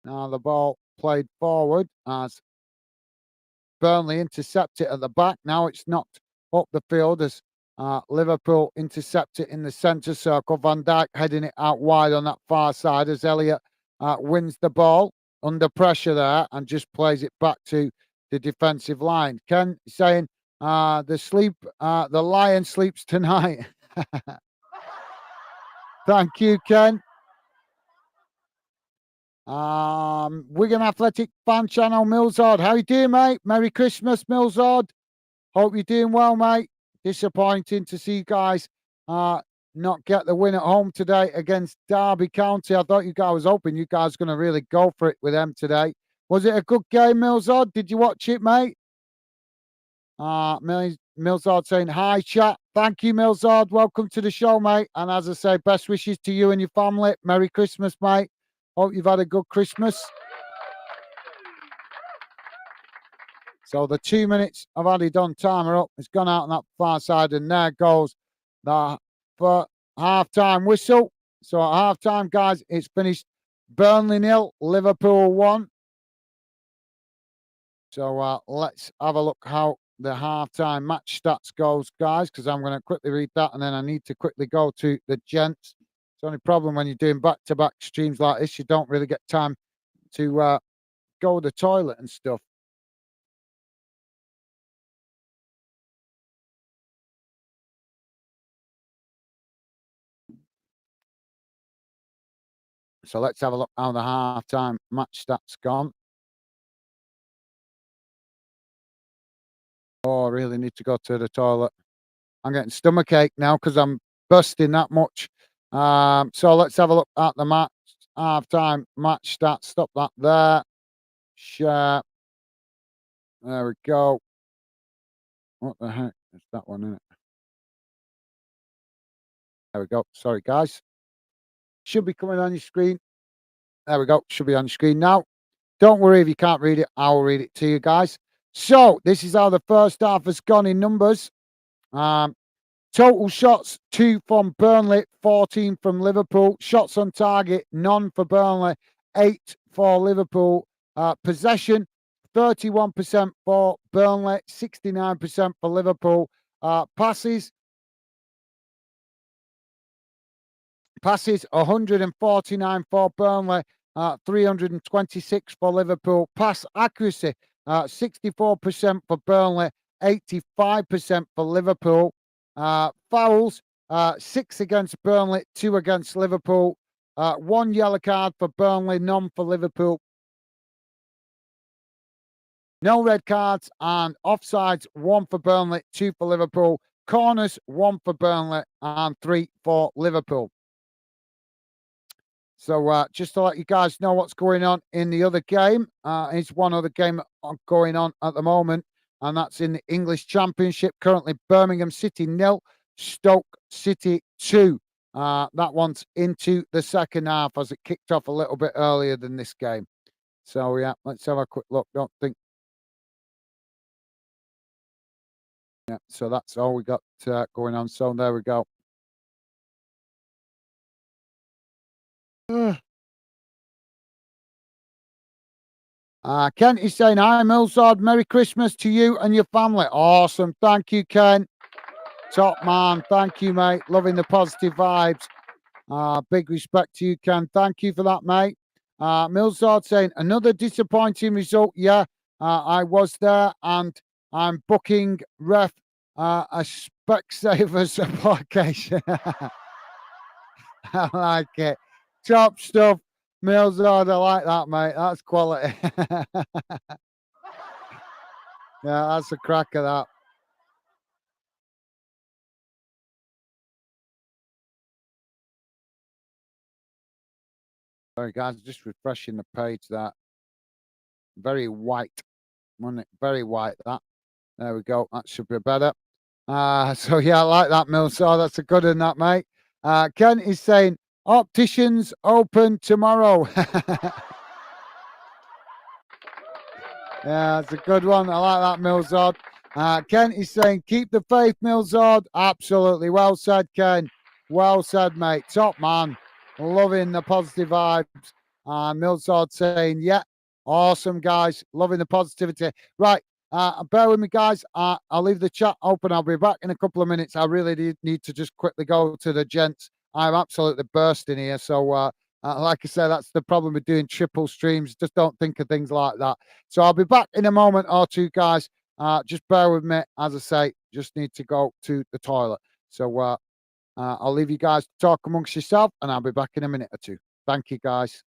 Now the ball played forward as Burnley intercept it at the back. Now it's knocked up the field as Liverpool intercept it in the centre circle. Van Dijk heading it out wide on that far side as Elliott wins the ball under pressure there and just plays it back to the defensive line. Ken saying the lion sleeps tonight. Thank you, Ken. Wigan Athletic fan channel, Millsard. How you doing, mate? Merry Christmas, Millsard. Hope you're doing well, mate. Disappointing to see you guys not get the win at home today against Derby County. I thought I was hoping you guys were going to really go for it with them today. Was it a good game, Millsard? Did you watch it, mate? Millsard saying, hi, chat. Thank you, Millsard. Welcome to the show, mate. And as I say, best wishes to you and your family. Merry Christmas, mate. Hope you've had a good Christmas. So the 2 minutes of added on timer up. It's gone out on that far side, and there goes the half-time whistle. So at half-time, guys, it's finished Burnley 0, Liverpool 1. So let's have a look how the half-time match stats goes, guys, because I'm going to quickly read that, and then I need to quickly go to the gents. It's the only problem when you're doing back-to-back streams like this, you don't really get time to go to the toilet and stuff. So let's have a look how the half-time match stats gone. Oh, I really need to go to the toilet. I'm getting stomachache now because I'm busting that much. So let's have a look at the match half-time match stats. Stop that there. Share. There we go. What the heck is that one in it? There we go. Sorry, guys. Should be coming on your screen. There we go. Should be on your screen now. Don't worry if you can't read it. I'll read it to you guys. So this is how the first half has gone in numbers. Total shots, 2 from Burnley, 14 from Liverpool. Shots on target, none for Burnley, 8 for Liverpool. Possession, 31% for Burnley, 69% for Liverpool. Passes, 149 for Burnley, 326 for Liverpool. Pass accuracy, 64% for Burnley, 85% for Liverpool. Fouls, 6 against Burnley, 2 against Liverpool. 1 yellow card for Burnley, none for Liverpool. No red cards and offsides, 1 for Burnley, 2 for Liverpool. Corners, 1 for Burnley and 3 for Liverpool. So just to let you guys know what's going on in the other game, is one other game going on at the moment, and that's in the English Championship. Currently, Birmingham City 0, Stoke City 2. That one's into the second half as it kicked off a little bit earlier than this game. So yeah, let's have a quick look. Don't think. Yeah, so that's all we got going on. So there we go. Kent is saying, hi, Millsard. Merry Christmas to you and your family. Awesome. Thank you, Ken. Top man. Thank you, mate. Loving the positive vibes. Big respect to you, Ken. Thank you for that, mate. Millsard saying, another disappointing result. Yeah, I was there and I'm booking ref a Specsavers application. I like it. Top stuff. Millsard, I like that, mate. That's quality. Yeah, that's a crack of that. Sorry, guys, just refreshing the page. That very white, wasn't it? Very white. That. There we go. That should be better. So yeah, I like that, Milsar. That's a good one, that, mate. Ken is saying opticians open tomorrow. Yeah, it's a good one. I like that, Milzard. Ken is saying, keep the faith, Milzard. Absolutely. Well said, Ken. Well said, mate. Top man. Loving the positive vibes. Milzard saying, yeah, awesome, guys. Loving the positivity. Right. Bear with me, guys. I'll leave the chat open. I'll be back in a couple of minutes. I really need to just quickly go to the gents. I'm absolutely bursting here. So, like I said, that's the problem with doing triple streams. Just don't think of things like that. So I'll be back in a moment or two, guys. Just bear with me. As I say, just need to go to the toilet. So I'll leave you guys to talk amongst yourself, and I'll be back in a minute or two. Thank you, guys.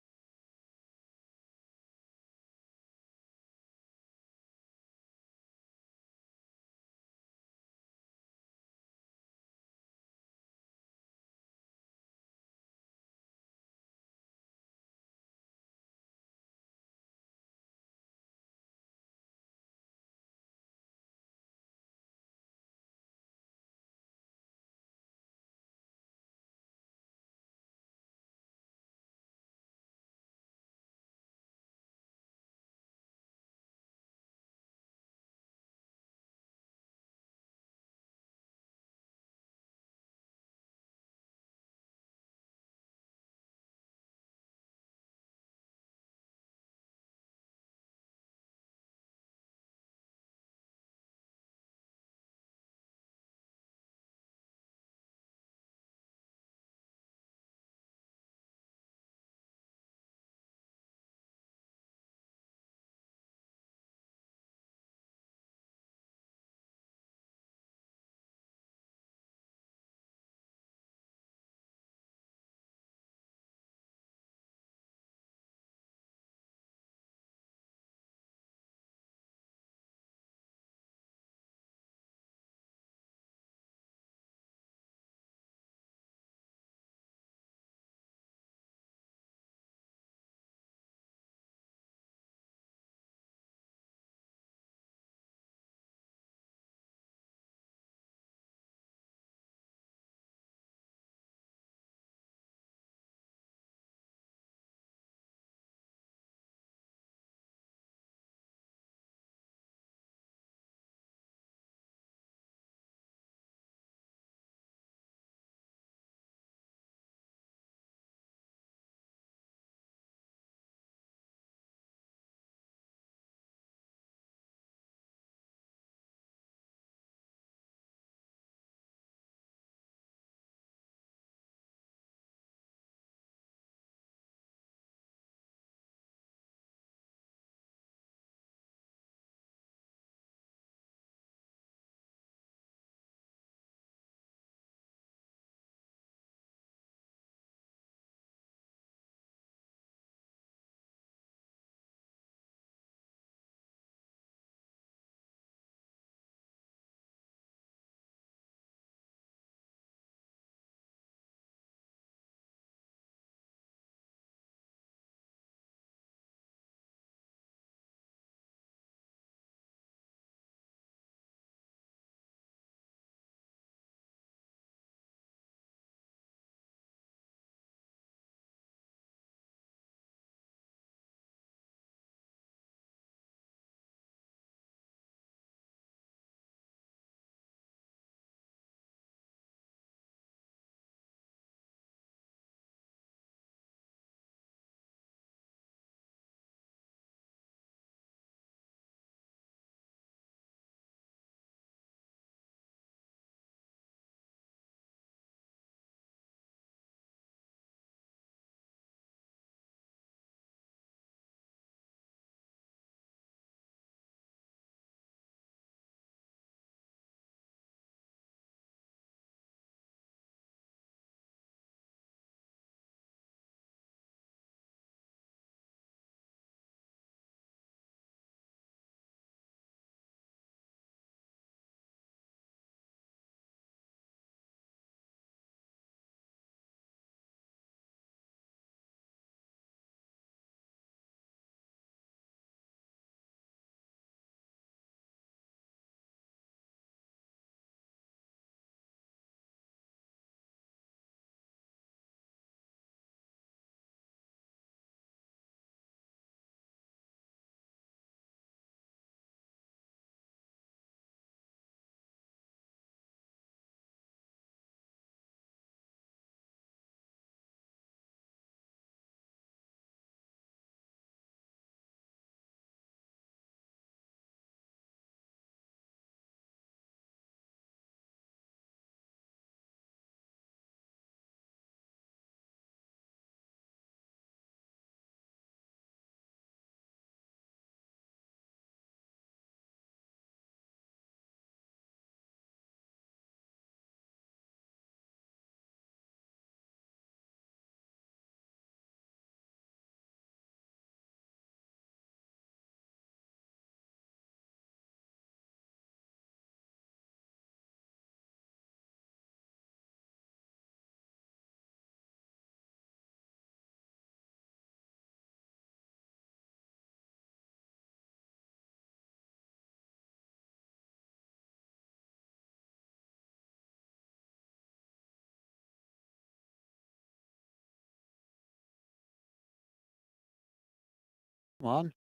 Come on.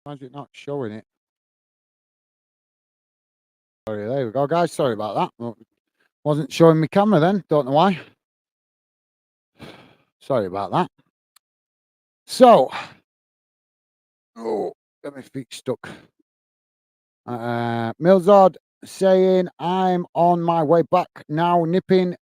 Why is it not showing it? Sorry, there we go, guys. Sorry about that. Well, wasn't showing me camera then. Don't know why. Sorry about that. So, oh, get my feet stuck. Milzard saying, I'm on my way back now, nipping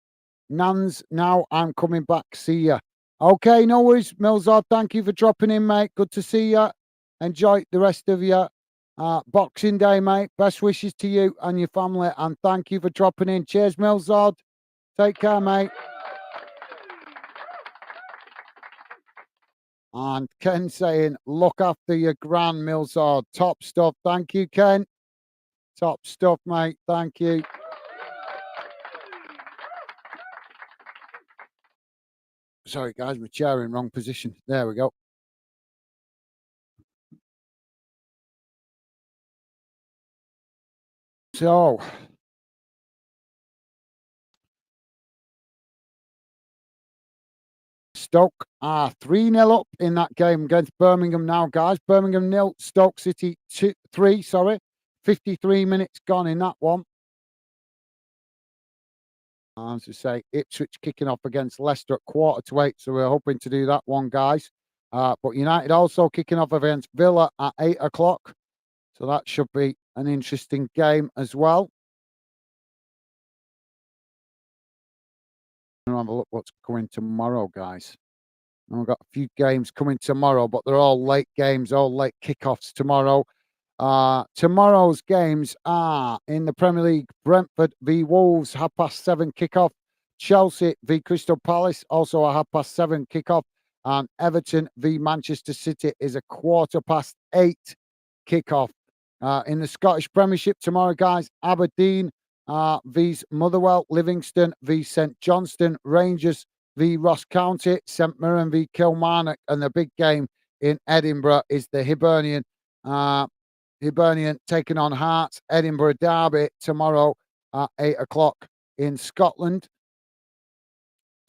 Nans. Now I'm coming back. See ya. Okay, no worries, Milzard. Thank you for dropping in, mate. Good to see ya. Enjoy the rest of your Boxing Day, mate. Best wishes to you and your family, and thank you for dropping in. Cheers, Milzard. Take care, mate. And Ken saying, look after your grand, Milzard. Top stuff. Thank you, Ken. Top stuff, mate. Thank you. Sorry, guys, my chair in wrong position. There we go. So, Stoke are 3-0 up in that game against Birmingham now, guys. Birmingham 0, Stoke City 3, sorry. 53 minutes gone in that one. As I say, Ipswich kicking off against Leicester at 7:45, so we're hoping to do that one, guys. But United also kicking off against Villa at 8 o'clock, so that should be an interesting game as well. I'll have a look what's coming tomorrow, guys. We've got a few games coming tomorrow, but they're all late games, all late kickoffs tomorrow. Tomorrow's games are in the Premier League: Brentford v Wolves, 7:30 kickoff. Chelsea v Crystal Palace, also a 7:30 kickoff. And Everton v Manchester City is a 8:15 kickoff. In the Scottish Premiership tomorrow, guys, Aberdeen vs Motherwell, Livingston v St Johnstone, Rangers v Ross County, St Mirren v Kilmarnock, and the big game in Edinburgh is the Hibernian taking on Hearts, Edinburgh Derby tomorrow at 8 o'clock in Scotland.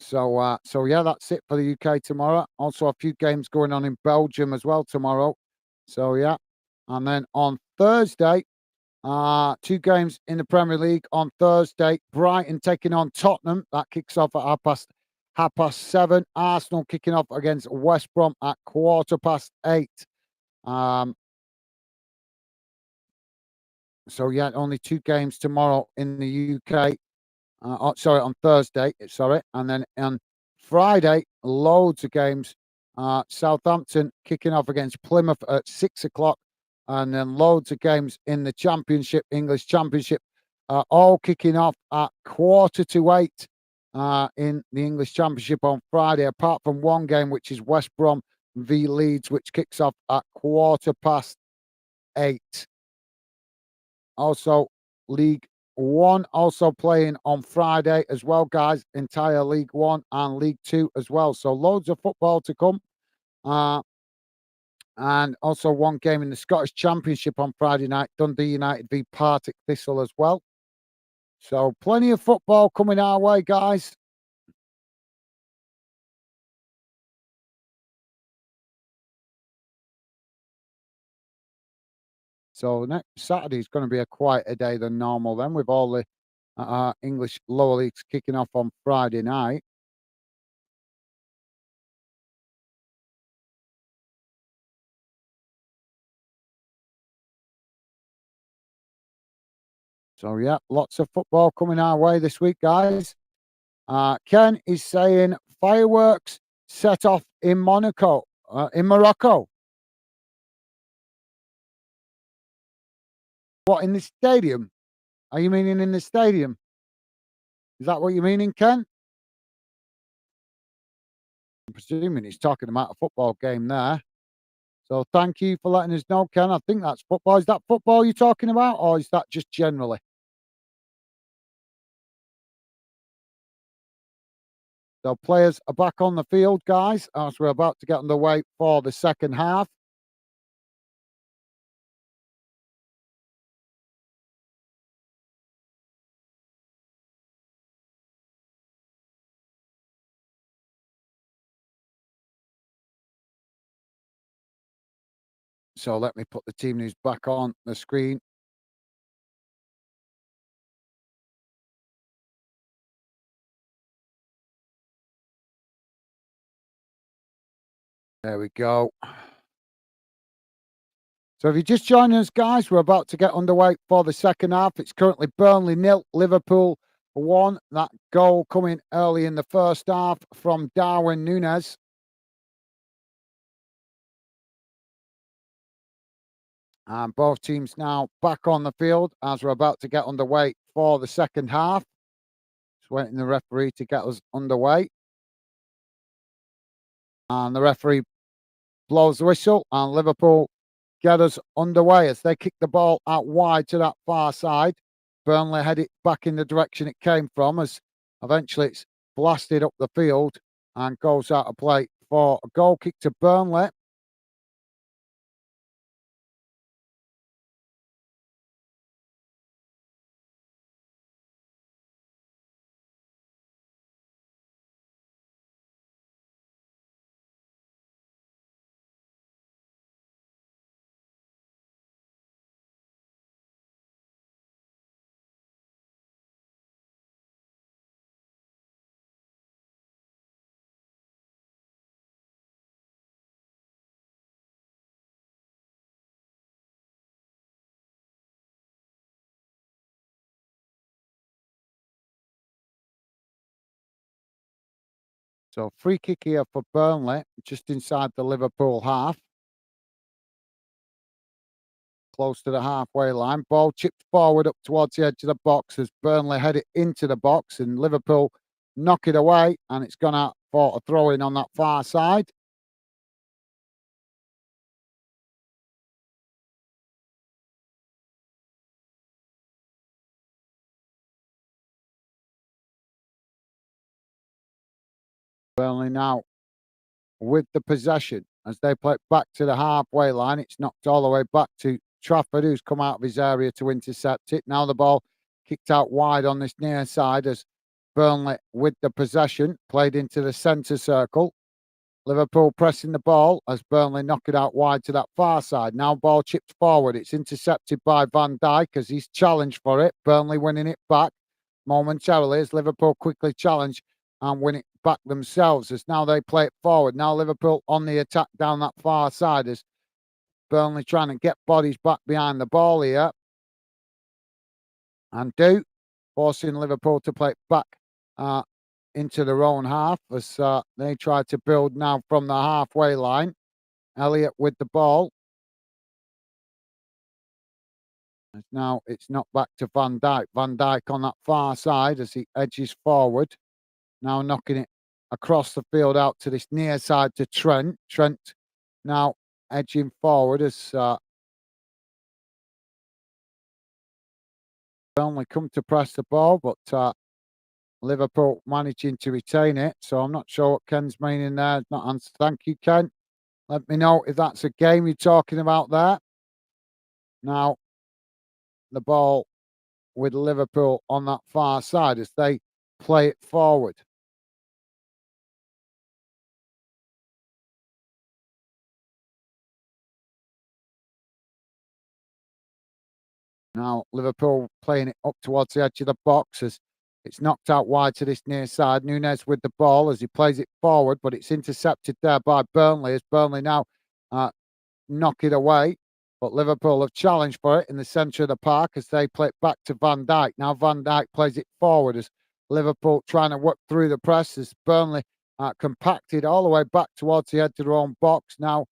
So yeah, that's it for the UK tomorrow. Also, a few games going on in Belgium as well tomorrow. So yeah, and then on Thursday, two games in the Premier League on Thursday. Brighton taking on Tottenham. That kicks off at half past 7. Arsenal kicking off against West Brom at 8:15. So yeah, only two games tomorrow in the UK. Sorry, on Thursday. Sorry, and then on Friday, loads of games. Southampton kicking off against Plymouth at 6 o'clock, and then loads of games in the Championship, English Championship, all kicking off at 7:45 in the English Championship on Friday. Apart from one game, which is West Brom v Leeds, which kicks off at 8:15. Also, League One also playing on Friday as well, guys. Entire League One and League Two as well. So loads of football to come. And also one game in the Scottish Championship on Friday night. Dundee United v Partick Thistle as well. So plenty of football coming our way, guys. So next Saturday is going to be a quieter day than normal then, with all the English lower leagues kicking off on Friday night. So yeah, lots of football coming our way this week, guys. Ken is saying fireworks set off in Monaco, in Morocco. What, in the stadium? Are you meaning in the stadium? Is that what you're meaning, Ken? I'm presuming he's talking about a football game there. So thank you for letting us know, Ken. I think that's football. Is that football you're talking about, or is that just generally? So players are back on the field, guys, as we're about to get underway for the second half. So let me put the team news back on the screen. There we go. So if you're just joining us, guys, we're about to get underway for the second half. It's currently Burnley 0, Liverpool 1. That goal coming early in the first half from Darwin Núñez. And both teams now back on the field as we're about to get underway for the second half. Just waiting the referee to get us underway. And the referee blows the whistle, and Liverpool get us underway as they kick the ball out wide to that far side. Burnley head it back in the direction it came from as eventually it's blasted up the field and goes out of play for a goal kick to Burnley. So free kick here for Burnley, just inside the Liverpool half. Close to the halfway line. Ball chipped forward up towards the edge of the box as Burnley head it into the box and Liverpool knock it away, and it's gone out for a throw in on that far side. Burnley now with the possession as they play it back to the halfway line. It's knocked all the way back to Trafford, who's come out of his area to intercept it. Now the ball kicked out wide on this near side as Burnley with the possession, played into the centre circle. Liverpool pressing the ball as Burnley knock it out wide to that far side. Now ball chipped forward. It's intercepted by Van Dijk as he's challenged for it. Burnley winning it back momentarily as Liverpool quickly challenge and win it back themselves as now they play it forward. Now Liverpool on the attack down that far side as Burnley trying to get bodies back behind the ball here. And forcing Liverpool to play it back into their own half as they try to build now from the halfway line. Elliott with the ball. As now it's not back to Van Dijk. Van Dijk on that far side as he edges forward. Now knocking it across the field out to this near side to Trent. Trent now edging forward as only come to press the ball, but Liverpool managing to retain it. So I'm not sure what Ken's meaning there. Not answered. Thank you, Ken. Let me know if that's a game you're talking about there. Now, the ball with Liverpool on that far side as they play it forward. Now, Liverpool playing it up towards the edge of the box as it's knocked out wide to this near side. Núñez with the ball as he plays it forward, but it's intercepted there by Burnley as Burnley now knock it away. But Liverpool have challenged for it in the centre of the park as they play it back to Van Dijk. Now Van Dijk plays it forward as Liverpool trying to work through the press as Burnley compacted all the way back towards the edge of their own box. Now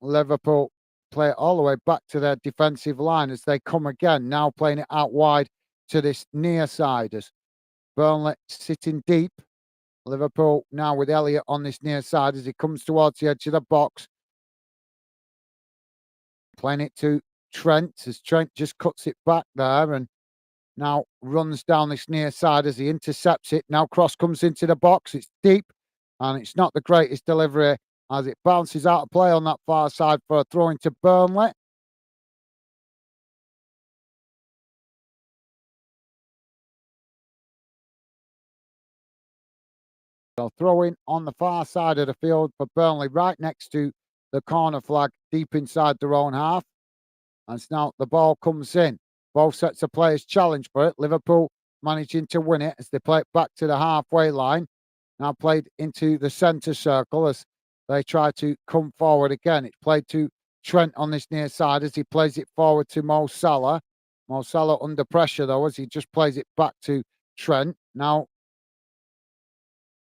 Liverpool play it all the way back to their defensive line as they come again. Now playing it out wide to this near side as Burnley sitting deep. Liverpool now with Elliott on this near side as he comes towards the edge of the box. Playing it to Trent as Trent just cuts it back there and now runs down this near side as he intercepts it. Now cross comes into the box. It's deep and it's not the greatest delivery as it bounces out of play on that far side for a throw into Burnley. So throw in on the far side of the field for Burnley, right next to the corner flag deep inside their own half. And now the ball comes in. Both sets of players challenge for it. Liverpool managing to win it as they play it back to the halfway line. Now played into the centre circle as they try to come forward again. It's played to Trent on this near side as he plays it forward to Mo Salah. Mo Salah under pressure though as he just plays it back to Trent. Now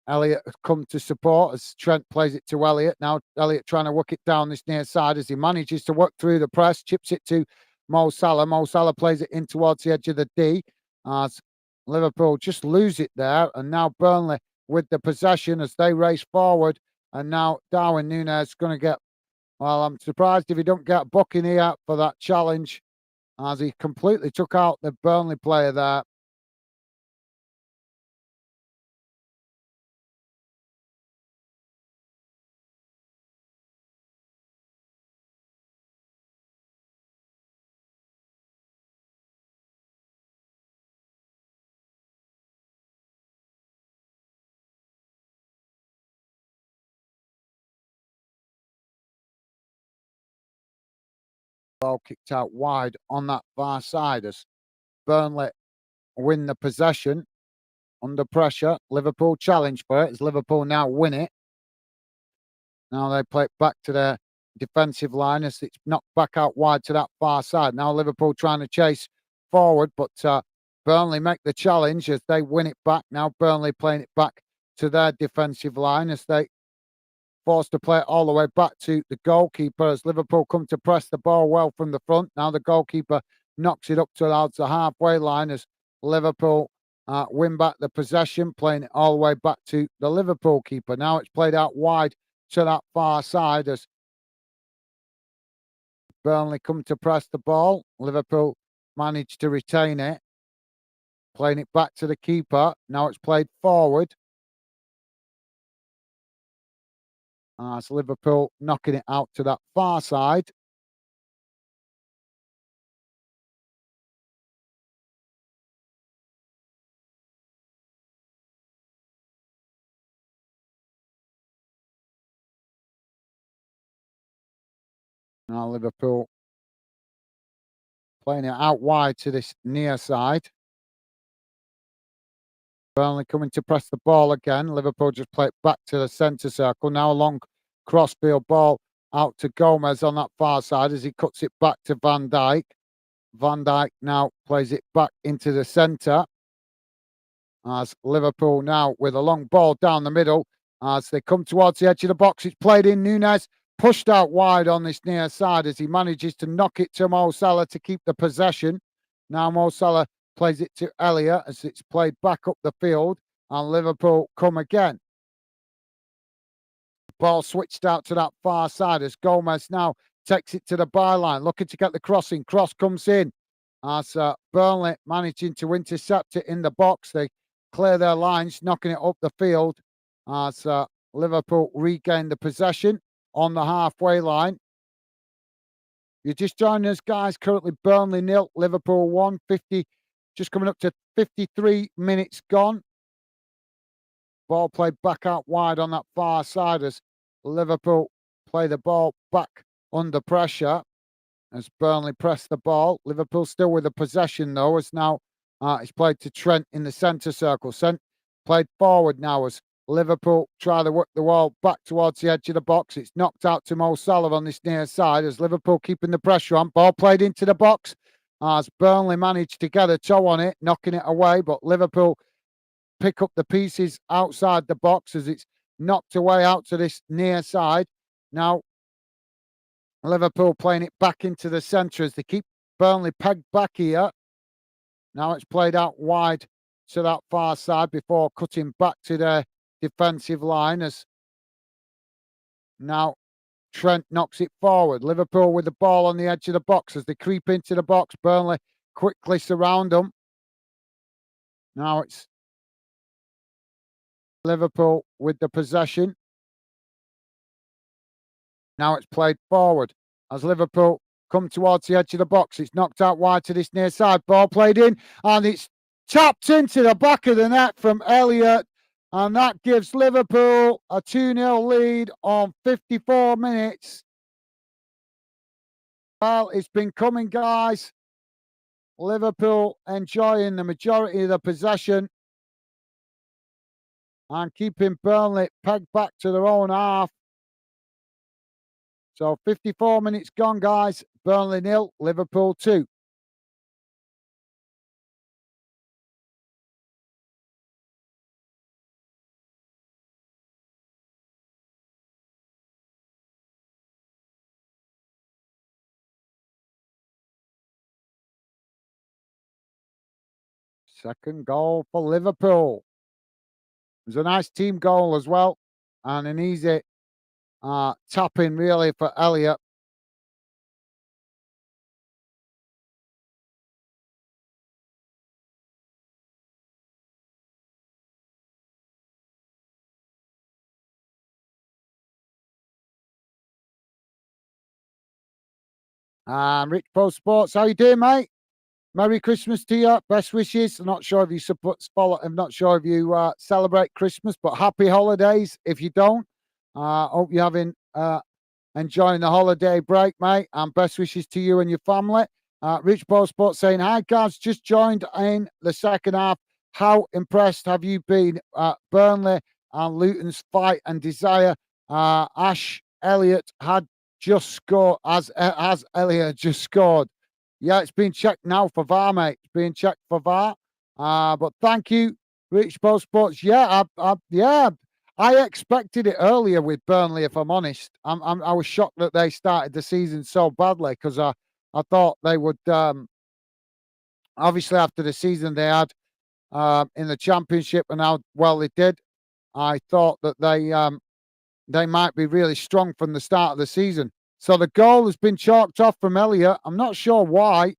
Elliott has come to support as Trent plays it to Elliott. Now Elliott trying to work it down this near side as he manages to work through the press, chips it to Mo Salah. Mo Salah plays it in towards the edge of the D as Liverpool just lose it there. And now Burnley with the possession as they race forward. And now Darwin Núñez is going to get, well, I'm surprised if he don't get a booking here for that challenge as he completely took out the Burnley player there. Ball kicked out wide on that far side as Burnley win the possession under pressure. Liverpool challenge for it as Liverpool now win it. Now they play it back to their defensive line as it's knocked back out wide to that far side. Now Liverpool trying to chase forward, but Burnley make the challenge as they win it back. Now Burnley playing it back to their defensive line as they forced to play it all the way back to the goalkeeper as Liverpool come to press the ball well from the front. Now the goalkeeper knocks it up towards the halfway line as Liverpool win back the possession, playing it all the way back to the Liverpool keeper. Now it's played out wide to that far side as Burnley come to press the ball. Liverpool managed to retain it, playing it back to the keeper. Now it's played forward. It's Liverpool knocking it out to that far side. Now Liverpool playing it out wide to this near side. Burnley coming to press the ball again. Liverpool just play it back to the centre circle. Now a long crossfield ball out to Gomez on that far side as he cuts it back to Van Dijk. Van Dijk now plays it back into the centre. As Liverpool now with a long ball down the middle. As they come towards the edge of the box, it's played in. Núñez pushed out wide on this near side as he manages to knock it to Mo Salah to keep the possession. Now Mo Salah plays it to Elliott as it's played back up the field and Liverpool come again. Ball switched out to that far side as Gomez now takes it to the byline, looking to get the crossing. Cross comes in as Burnley managing to intercept it in the box. They clear their lines, knocking it up the field as Liverpool regain the possession on the halfway line. You're just joining us, guys. Currently Burnley 0, Liverpool 1, 50, just coming up to 53 minutes gone. Ball played back out wide on that far side as Liverpool play the ball back under pressure as Burnley press the ball. Liverpool still with the possession though, as now it's played to Trent in the centre circle. Played forward now as Liverpool try to work the ball back towards the edge of the box. It's knocked out to Mo Salah on this near side as Liverpool keeping the pressure on. Ball played into the box as Burnley managed to get a toe on it, knocking it away, but Liverpool pick up the pieces outside the box as it's knocked away out to this near side. Now Liverpool playing it back into the centre as they keep Burnley pegged back here. Now it's played out wide to that far side before cutting back to their defensive line as now Trent knocks it forward. Liverpool with the ball on the edge of the box as they creep into the box. Burnley quickly surround them. Now it's Liverpool with the possession. Now it's played forward as Liverpool come towards the edge of the box. It's knocked out wide to this near side. Ball played in and it's tapped into the back of the net from Elliott. And that gives Liverpool a 2-0 lead on 54 minutes. Well, it's been coming, guys. Liverpool enjoying the majority of the possession and keeping Burnley pegged back to their own half. So 54 minutes gone, guys. Burnley 0, Liverpool 2. Second goal for Liverpool. It was a nice team goal as well, and an easy tap-in really for Elliott. Rich Post Sports, how you doing, mate? Merry Christmas to you. Best wishes. I'm not sure if you I'm not sure if you celebrate Christmas, but happy holidays if you don't. Hope you're having enjoying the holiday break, mate. And best wishes to you and your family. Rich Ball Sports saying, hi, guys. Just joined in the second half. How impressed have you been? Burnley and Luton's fight and desire. Ash Elliott had just scored. As Elliott just scored. Yeah, it's being checked now for VAR, mate. It's being checked for VAR. But thank you, Rich Ball Sports. Yeah, I expected it earlier with Burnley, if I'm honest. I was shocked that they started the season so badly because I thought they would. Obviously, after the season they had in the Championship and how well they did, I thought that they might be really strong from the start of the season. So the goal has been chalked off from Elliott. I'm not sure why.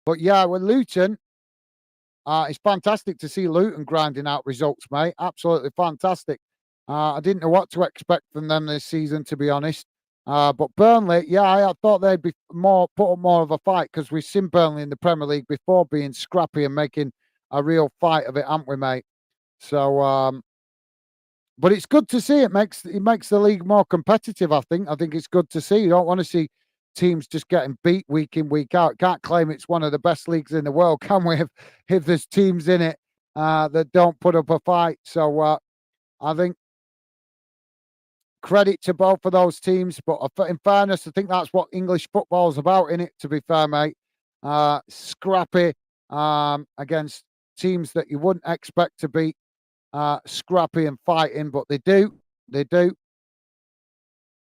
But yeah, with Luton, it's fantastic to see Luton grinding out results, mate. Absolutely fantastic. I didn't know what to expect from them this season, to be honest. But Burnley, yeah, I thought they'd be put up more of a fight because we've seen Burnley in the Premier League before being scrappy and making a real fight of it, haven't we, mate? So, but it's good to see. It makes the league more competitive. I think it's good to see. You don't want to see teams just getting beat week in week out. Can't claim it's one of the best leagues in the world, can we? If there's teams in it that don't put up a fight. So I think credit to both of those teams. But in fairness, I think that's what English football's about. In it, to be fair, mate, scrappy against teams that you wouldn't expect to be scrappy and fighting, but they do. They do.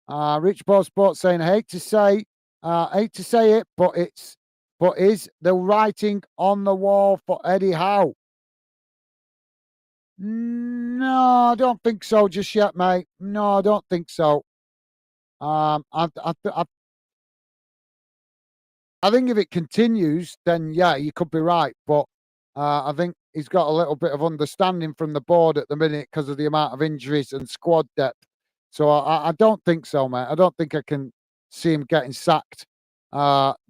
Rich Ball Sports saying, hate to say it, but is the writing on the wall for Eddie Howe? No, I don't think so just yet, mate. No, I don't think so. I think if it continues, then yeah, you could be right. But I think he's got a little bit of understanding from the board at the minute because of the amount of injuries and squad depth. So I don't think so, mate. I don't think I can see him getting sacked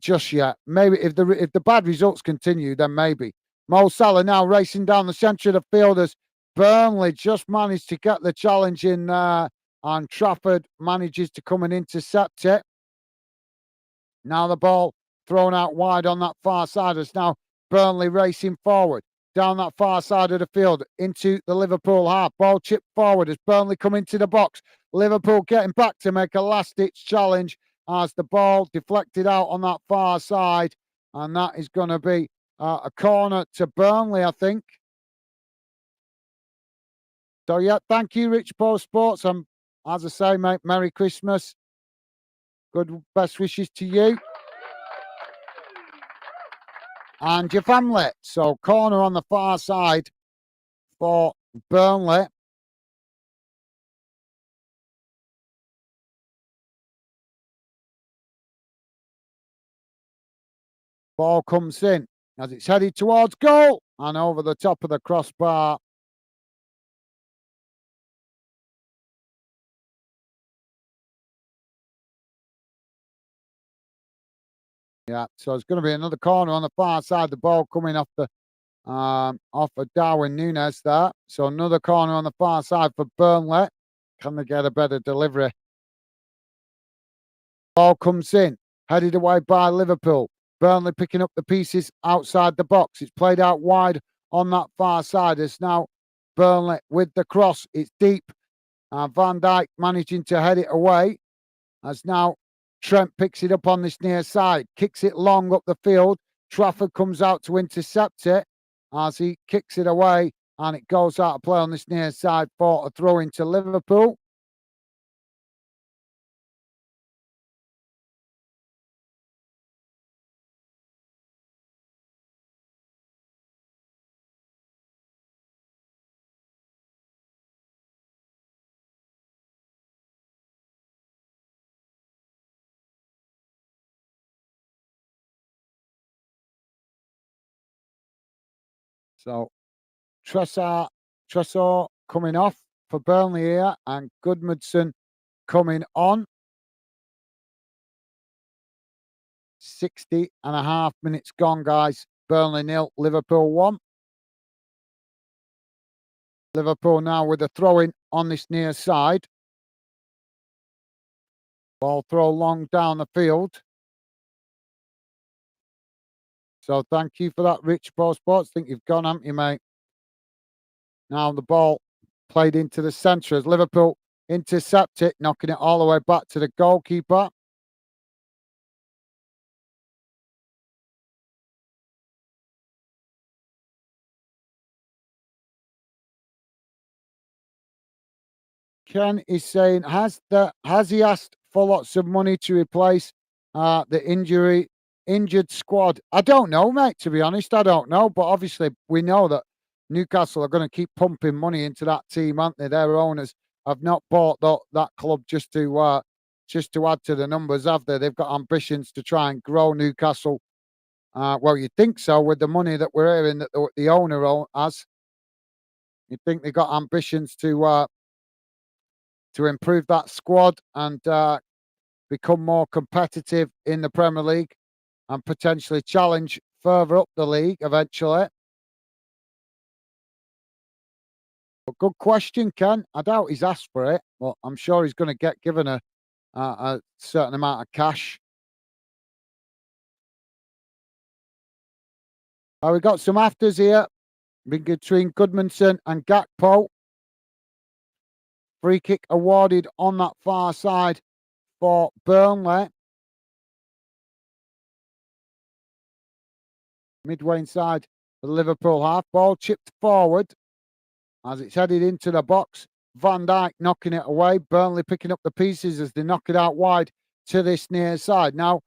just yet. Maybe if the bad results continue, then maybe. Mo Salah now racing down the centre of the field as Burnley just managed to get the challenge in there, and Trafford manages to come and intercept it. Now the ball thrown out wide on that far side as now Burnley racing forward down that far side of the field into the Liverpool half. Ball chipped forward as Burnley come into the box. Liverpool getting back to make a last-ditch challenge as the ball deflected out on that far side. And that is going to be a corner to Burnley, I think. So, yeah, thank you, Rich Post Sports. As I say, mate, Merry Christmas. Good best wishes to you and your family. So corner on the far side for Burnley. Ball comes in as it's headed towards goal and over the top of the crossbar. Yeah, so it's going to be another corner on the far side. The ball coming off the off of Darwin Núñez there. So another corner on the far side for Burnley. Can they get a better delivery? Ball comes in, headed away by Liverpool. Burnley picking up the pieces outside the box. It's played out wide on that far side. It's now Burnley with the cross. It's deep. Van Dijk managing to head it away. As now Trent picks it up on this near side, kicks it long up the field. Trafford comes out to intercept it as he kicks it away, and it goes out of play on this near side for a throw into Liverpool. So Tressor coming off for Burnley here, and Goodmanson coming on. 60.5 minutes gone, guys. Burnley 0, Liverpool 1. Liverpool now with a throw-in on this near side. Ball throw long down the field. So thank you for that, Rich Pro Sports. Think you've gone, haven't you, mate? Now the ball played into the centre as Liverpool intercept it, knocking it all the way back to the goalkeeper. Ken is saying, has he asked for lots of money to replace the injured squad? I don't know, mate. To be honest, I don't know. But obviously, we know that Newcastle are going to keep pumping money into that team, aren't they? Their owners have not bought that club just to add to the numbers, have they? They've got ambitions to try and grow Newcastle. Well, you think so with the money that we're hearing that the owner has. You think they've got ambitions to improve that squad and become more competitive in the Premier League and potentially challenge further up the league eventually. But good question, Ken. I doubt he's asked for it, but I'm sure he's going to get given a certain amount of cash. We got some afters here between Goodmanson and Gakpo. Free kick awarded on that far side for Burnley. Midway inside the Liverpool half. Ball chipped forward as it's headed into the box. Van Dijk knocking it away. Burnley picking up the pieces as they knock it out wide to this near side. Now,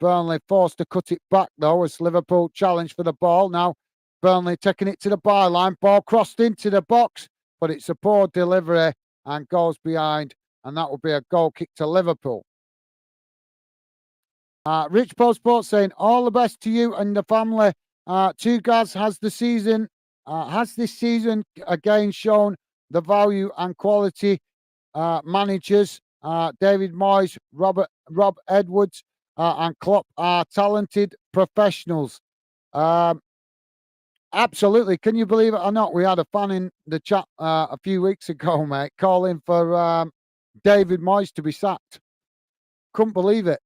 Burnley forced to cut it back, though, as Liverpool challenge for the ball. Now, Burnley taking it to the byline. Ball crossed into the box, but it's a poor delivery and goes behind, and that will be a goal kick to Liverpool. Rich Post Sports saying, all the best to you and the family. Two Gaz has this season again shown the value and quality managers. David Moyes, Rob Edwards, and Klopp are talented professionals. Absolutely. Can you believe it or not? We had a fan in the chat a few weeks ago, mate, calling for David Moyes to be sacked. Couldn't believe it.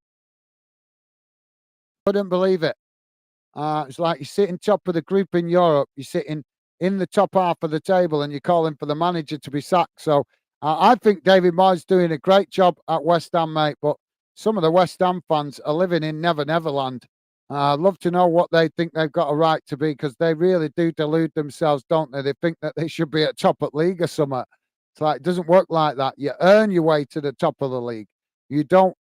Couldn't believe it. It's like you're sitting top of the group in Europe. You're sitting in the top half of the table and you're calling for the manager to be sacked. So I think David Moyes doing a great job at West Ham, mate. But some of the West Ham fans are living in Neverland. I'd love to know what they think they've got a right to be, because they really do delude themselves, don't they? They think that they should be at top of league or something. It's like, it doesn't work like that. You earn your way to the top of the league. You don't,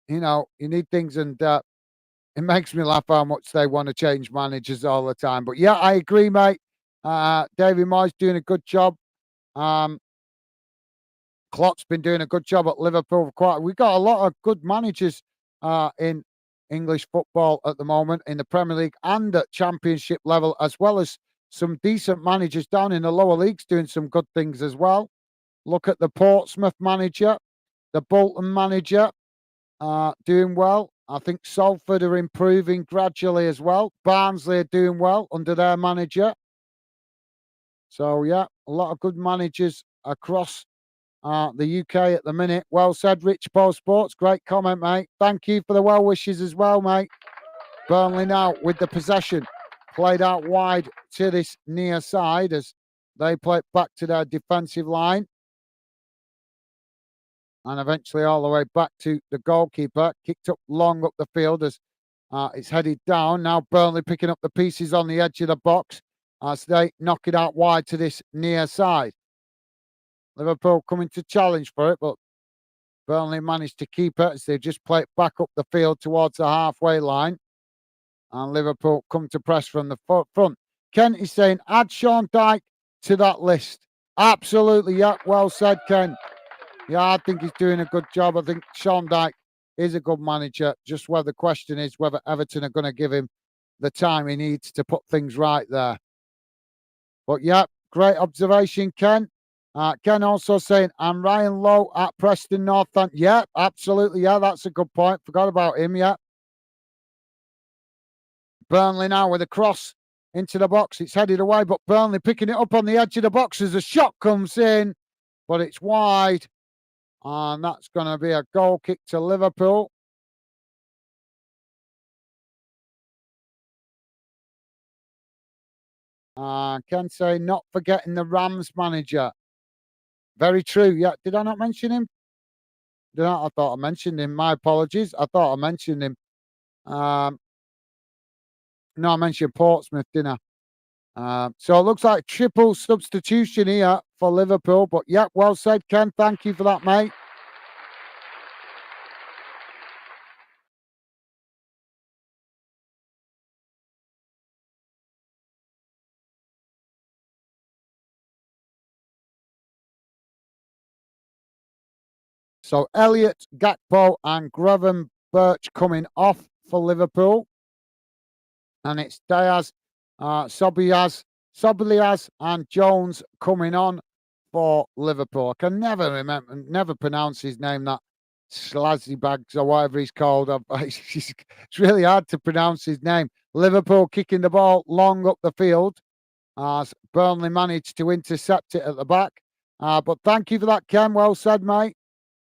you need things, and it makes me laugh how much they want to change managers all the time. But yeah, I agree, mate. David Moyes doing a good job. Klopp's been doing a good job at Liverpool. We got a lot of good managers in English football at the moment, in the Premier League and at Championship level, as well as some decent managers down in the lower leagues doing some good things as well. Look at the Portsmouth manager, the Bolton manager, doing well. I think Salford are improving gradually as well. Barnsley are doing well under their manager. So, yeah, a lot of good managers across the UK at the minute. Well said, Rich Paul Sports. Great comment, mate. Thank you for the well wishes as well, mate. Burnley now with the possession. Played out wide to this near side as they play it back to their defensive line. And eventually all the way back to the goalkeeper. Kicked up long up the field as it's headed down. Now Burnley picking up the pieces on the edge of the box as they knock it out wide to this near side. Liverpool coming to challenge for it, but Burnley managed to keep it as they just play it back up the field towards the halfway line. And Liverpool come to press from the front. Ken is saying, add Sean Dyche to that list. Absolutely, yeah. Well said, Ken. Yeah, I think he's doing a good job. I think Sean Dyche is a good manager. Just where the question is whether Everton are going to give him the time he needs to put things right there. But yeah, great observation, Ken. Ken also saying, I'm Ryan Lowe at Preston North End. Yeah, absolutely. Yeah, that's a good point. Forgot about him. Yeah. Burnley now with a cross into the box. It's headed away, but Burnley picking it up on the edge of the box as a shot comes in, but it's wide. And that's going to be a goal kick to Liverpool. Ken say, not forgetting the Rams manager. Very true. Yeah. Did I not mention him? I thought I mentioned him. My apologies. I thought I mentioned him. No, I mentioned Portsmouth, didn't I? So it looks like triple substitution here for Liverpool. But yeah, well said, Ken. Thank you for that, mate. So Elliot, Gakpo and Graven Birch coming off for Liverpool. And it's Diaz, Sobilias and Jones coming on for Liverpool. I can never pronounce his name, that Slazzy Bags or whatever he's called. It's really hard to pronounce his name. Liverpool kicking the ball long up the field as Burnley managed to intercept it at the back. But thank you for that, Ken. Well said, mate.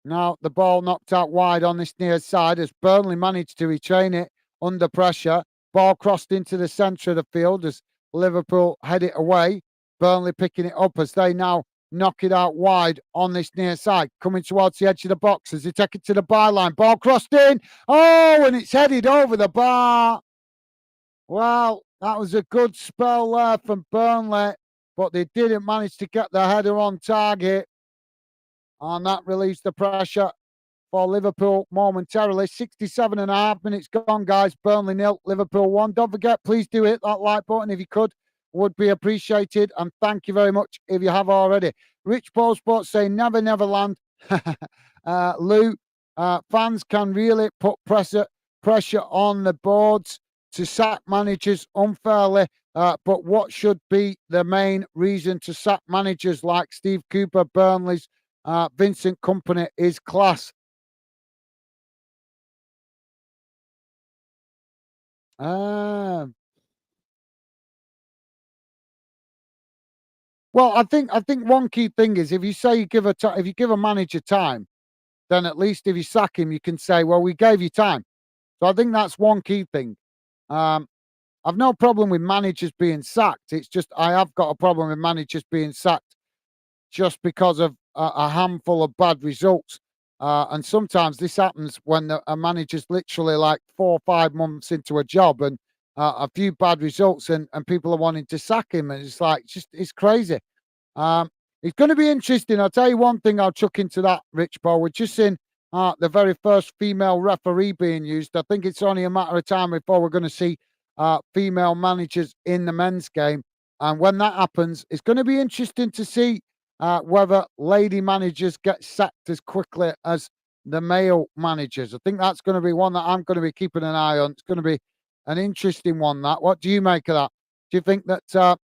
Now the ball knocked out wide on this near side as Burnley managed to retrain it under pressure. Ball crossed into the centre of the field as Liverpool head it away. Burnley picking it up as they now knock it out wide on this near side. Coming towards the edge of the box as they take it to the byline. Ball crossed in. Oh, and it's headed over the bar. Well, that was a good spell there from Burnley, but they didn't manage to get the header on target. And that relieves the pressure for Liverpool momentarily. 67.5 minutes gone, guys. Burnley 0, Liverpool 1. Don't forget, please do hit that like button if you could. Would be appreciated. And thank you very much if you have already. Rich Paul Sports saying, never, never land. Lou, fans can really put pressure on the boards to sack managers unfairly. But what should be the main reason to sack managers like Steve Cooper, Burnley's Vincent Kompany is class. Well, I think one key thing is if you say if you give a manager time, then at least if you sack him, you can say, well, we gave you time. So I think that's one key thing. I've no problem with managers being sacked. It's just I have got a problem with managers being sacked just because of a handful of bad results. And sometimes this happens when a manager's literally like 4 or 5 months into a job and a few bad results and people are wanting to sack him. And it's like, it's crazy. It's going to be interesting. I'll tell you one thing I'll chuck into that, Rich Paul. We're just in the very first female referee being used. I think it's only a matter of time before we're going to see female managers in the men's game. And when that happens, it's going to be interesting to see whether lady managers get sacked as quickly as the male managers. I think that's going to be one that I'm going to be keeping an eye on. It's going to be an interesting one, that. What do you make of that? Do you think that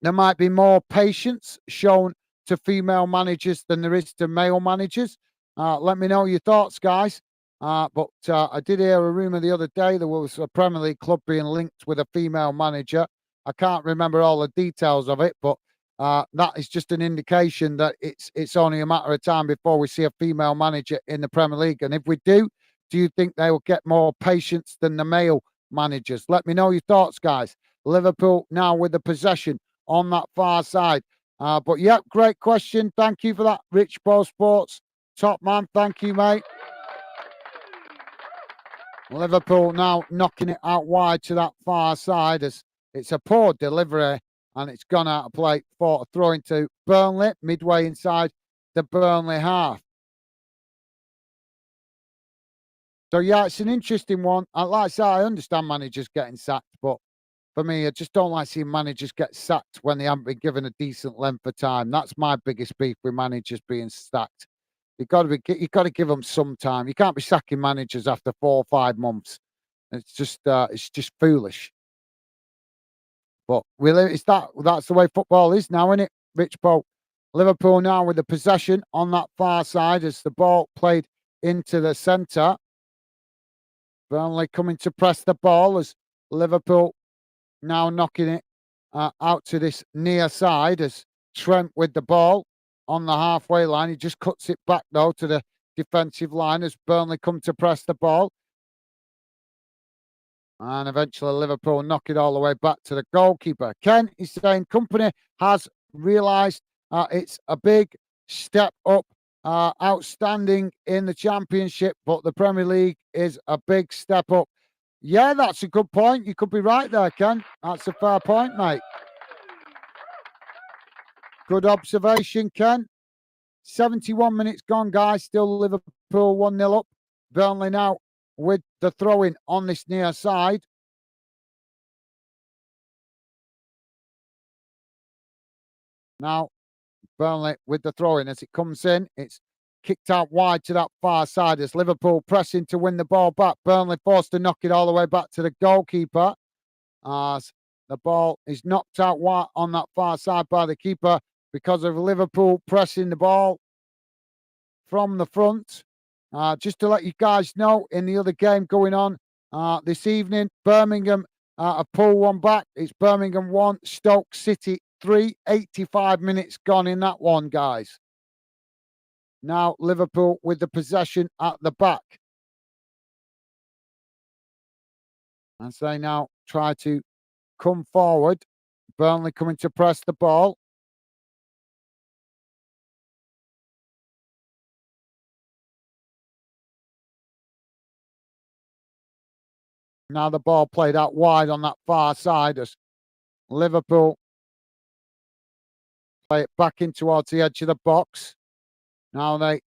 there might be more patience shown to female managers than there is to male managers? Let me know your thoughts, guys. But I did hear a rumour the other day there was a Premier League club being linked with a female manager. I can't remember all the details of it, but that is just an indication that it's only a matter of time before we see a female manager in the Premier League. And if we do you think they will get more patience than the male managers? Let me know your thoughts, guys. Liverpool now with the possession on that far side. But yeah, great question. Thank you for that, Rich Bo Sports. Top man. Thank you, mate. Liverpool now knocking it out wide to that far side as it's a poor delivery and it's gone out of play for a throw into Burnley midway inside the Burnley half. So yeah, it's an interesting one. Like I say, I understand managers getting sacked, but for me, I just don't like seeing managers get sacked when they haven't been given a decent length of time. That's my biggest beef with managers being sacked. You got to give them some time. You can't be sacking managers after 4 or 5 months. It's just foolish. But really, that's the way football is now, isn't it, Rich Bo? Liverpool now with the possession on that far side as the ball played into the centre. Burnley coming to press the ball as Liverpool now knocking it out to this near side as Trent with the ball on the halfway line. He just cuts it back though to the defensive line as Burnley come to press the ball. And eventually Liverpool knock it all the way back to the goalkeeper. Ken is saying company has realised it's a big step up, outstanding in the Championship, but the Premier League is a big step up. Yeah, that's a good point. You could be right there, Ken. That's a fair point, mate. Good observation, Ken. 71 minutes gone, guys. Still Liverpool 1-0 up. Burnley now with the throw-in on this near side. Now, Burnley with the throw-in as it comes in. It's kicked out wide to that far side as Liverpool pressing to win the ball back. Burnley forced to knock it all the way back to the goalkeeper. As the ball is knocked out wide on that far side by the keeper because of Liverpool pressing the ball from the front. Just to let you guys know, in the other game going on this evening, Birmingham have pulled one back. It's Birmingham 1, Stoke City 3. 85 minutes gone in that one, guys. Now Liverpool with the possession at the back. As they now try to come forward. Burnley coming to press the ball. Now the ball played out wide on that far side as Liverpool play it back in towards the edge of the box. Now they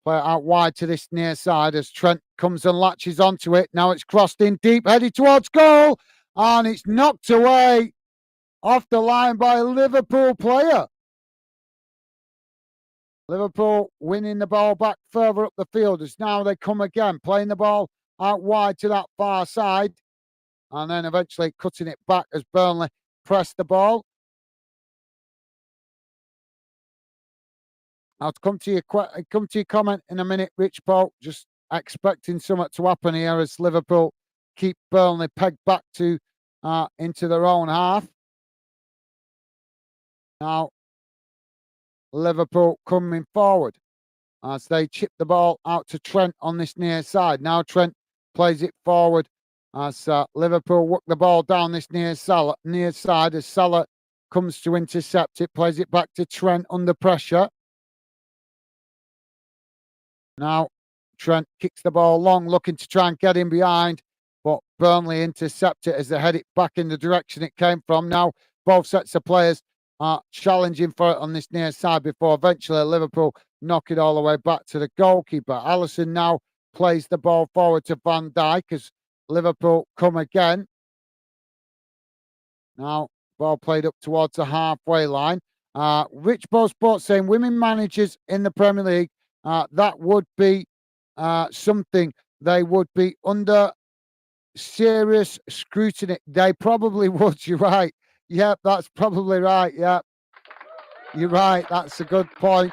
play it out wide to this near side as Trent comes and latches onto it. Now it's crossed in deep, headed towards goal, and it's knocked away off the line by a Liverpool player. Liverpool winning the ball back further up the field as now they come again, playing the ball out wide to that far side, and then eventually cutting it back as Burnley press the ball. I'll come to your comment in a minute, Rich Paul. Just expecting something to happen here as Liverpool keep Burnley pegged back to into their own half. Now Liverpool coming forward as they chip the ball out to Trent on this near side. Now Trent plays it forward as Liverpool work the ball down this near side as Salah comes to intercept it, plays it back to Trent under pressure. Now Trent kicks the ball long, looking to try and get in behind, but Burnley intercept it as they head it back in the direction it came from. Now both sets of players are challenging for it on this near side before eventually Liverpool knock it all the way back to the goalkeeper. Alisson now plays the ball forward to Van Dijk as Liverpool come again. Now ball played up towards the halfway line. Rich Bo Sports saying women managers in the Premier League, that would be something they would be under serious scrutiny. They probably would. You're right. Yep, that's probably right. Yeah, you're right. That's a good point.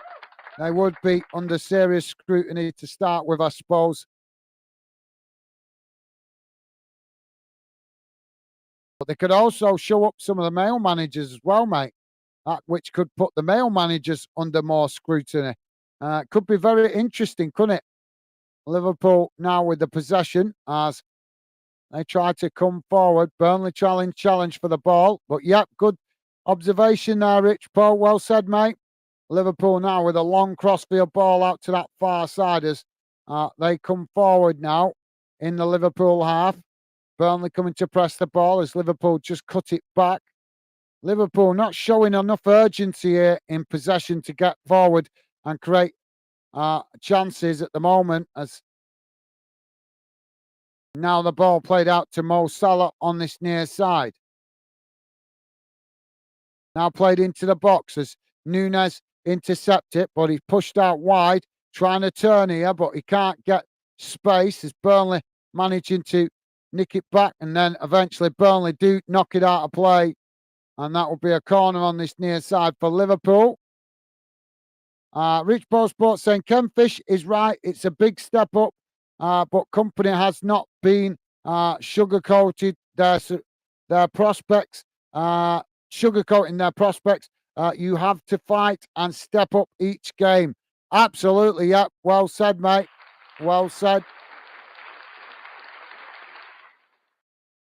They would be under serious scrutiny to start with, I suppose. they could also show up some of the male managers as well, mate, which could put the male managers under more scrutiny. Could be very interesting, couldn't it? Liverpool now with the possession as they try to come forward. Burnley challenge for the ball. But yep, good observation there, Rich Paul. Well said, mate. Liverpool now with a long crossfield ball out to that far side as they come forward now in the Liverpool half. Burnley coming to press the ball as Liverpool just cut it back. Liverpool not showing enough urgency here in possession to get forward and create chances at the moment as now the ball played out to Mo Salah on this near side. Now played into the box as Nunes intercept it, but he's pushed out wide, trying to turn here, but he can't get space as Burnley managing to nick it back, and then eventually Burnley do knock it out of play, and that will be a corner on this near side for Liverpool. Rich Paul Sports saying Ken Fish is right. It's a big step up, but company has not been sugarcoated their prospects. Sugarcoating their prospects. You have to fight and step up each game. Absolutely, yeah. Well said, mate. Well said.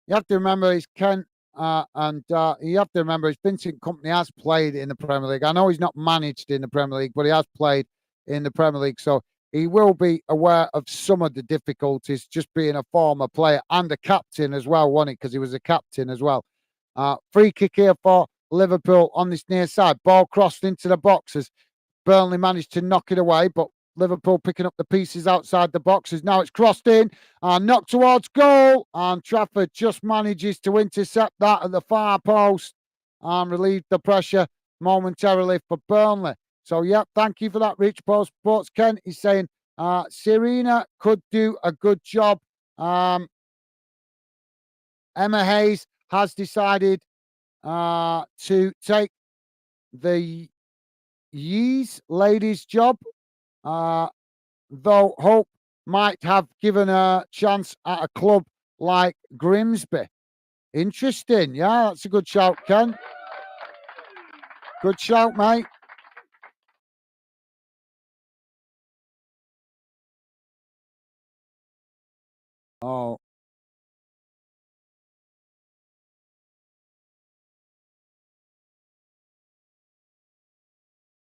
You have to remember he's Ken, and you have to remember his Vincent Company has played in the Premier League. I know he's not managed in the Premier League, but he has played in the Premier League. So he will be aware of some of the difficulties just being a former player and a captain as well, wasn't it? Because he was a captain as well. Free kick here for Liverpool on this near side. Ball crossed into the box as Burnley managed to knock it away, but Liverpool picking up the pieces outside the boxes. Now it's crossed in and knocked towards goal. And Trafford just manages to intercept that at the far post and relieve the pressure momentarily for Burnley. So, yeah, thank you for that, Rich Paul Sports. Ken is saying Serena could do a good job. Emma Hayes has decided to take the Yees ladies' job, though Hope might have given a chance at a club like Grimsby. Interesting. Yeah, that's a good shout, Ken. Good shout, mate. Oh.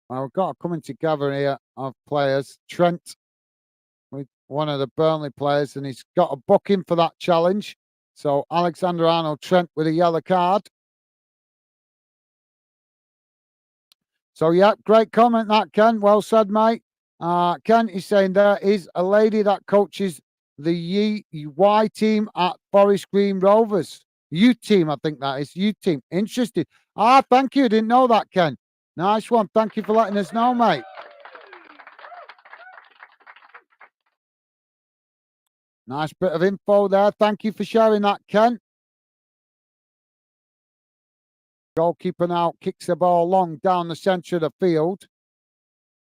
Well, we've got a coming together here of players. Trent with one of the Burnley players, and he's got a booking for that challenge. So Alexander Arnold Trent with a yellow card. So, yeah, great comment that, Ken. Well said, mate. Ken is saying there is a lady that coaches the Y team at Forest Green Rovers. Youth team, I think that is. Youth team. Interesting. Thank you. Didn't know that, Ken. Nice one. Thank you for letting us know, mate. Nice bit of info there. Thank you for sharing that, Ken. Goalkeeper now kicks the ball long down the centre of the field.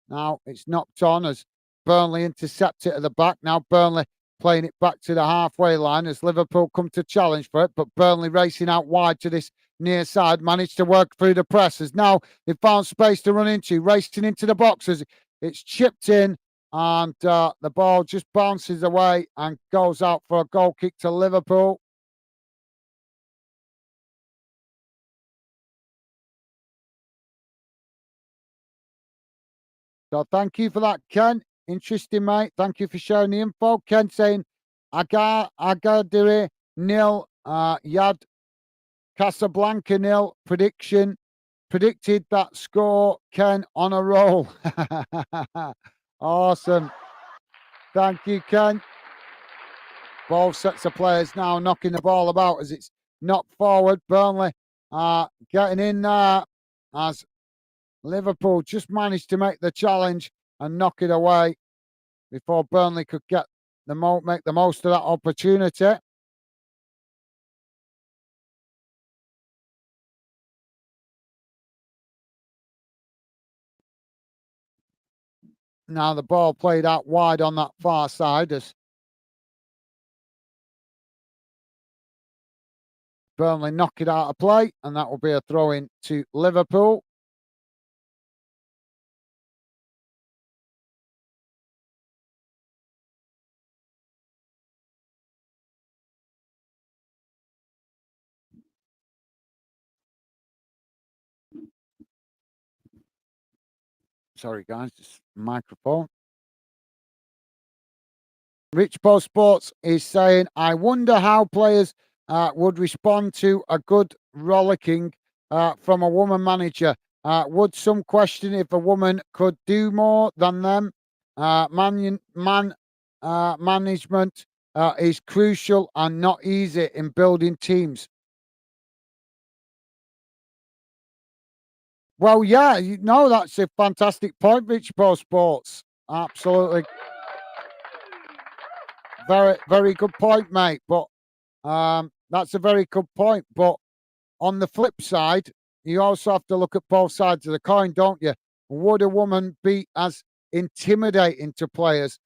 Now it's knocked on as Burnley intercept it at the back. Now Burnley playing it back to the halfway line as Liverpool come to challenge for it. But Burnley racing out wide to this near side, managed to work through the press. As now they've found space to run into, racing into the boxes. It's chipped in and the ball just bounces away and goes out for a goal kick to Liverpool. So thank you for that, Ken. Interesting, mate. Thank you for sharing the info. Ken saying Agadir nil, Yad Casablanca nil. Predicted that score. Ken on a roll. Awesome. Thank you, Ken. Both sets of players now knocking the ball about as it's knocked forward. Burnley getting in there as Liverpool just managed to make the challenge and knock it away before Burnley could make the most of that opportunity. Now the ball played out wide on that far side as Burnley knock it out of play, and that will be a throw in to Liverpool. Sorry, guys, just microphone. Rich Post Sports is saying, I wonder how players would respond to a good rollicking from a woman manager. Would some question if a woman could do more than them? Management is crucial and not easy in building teams. Well, yeah, that's a fantastic point, Rich Post Sports. Absolutely. Very, very good point, mate. But that's a very good point. But on the flip side, you also have to look at both sides of the coin, don't you? Would a woman be as intimidating to players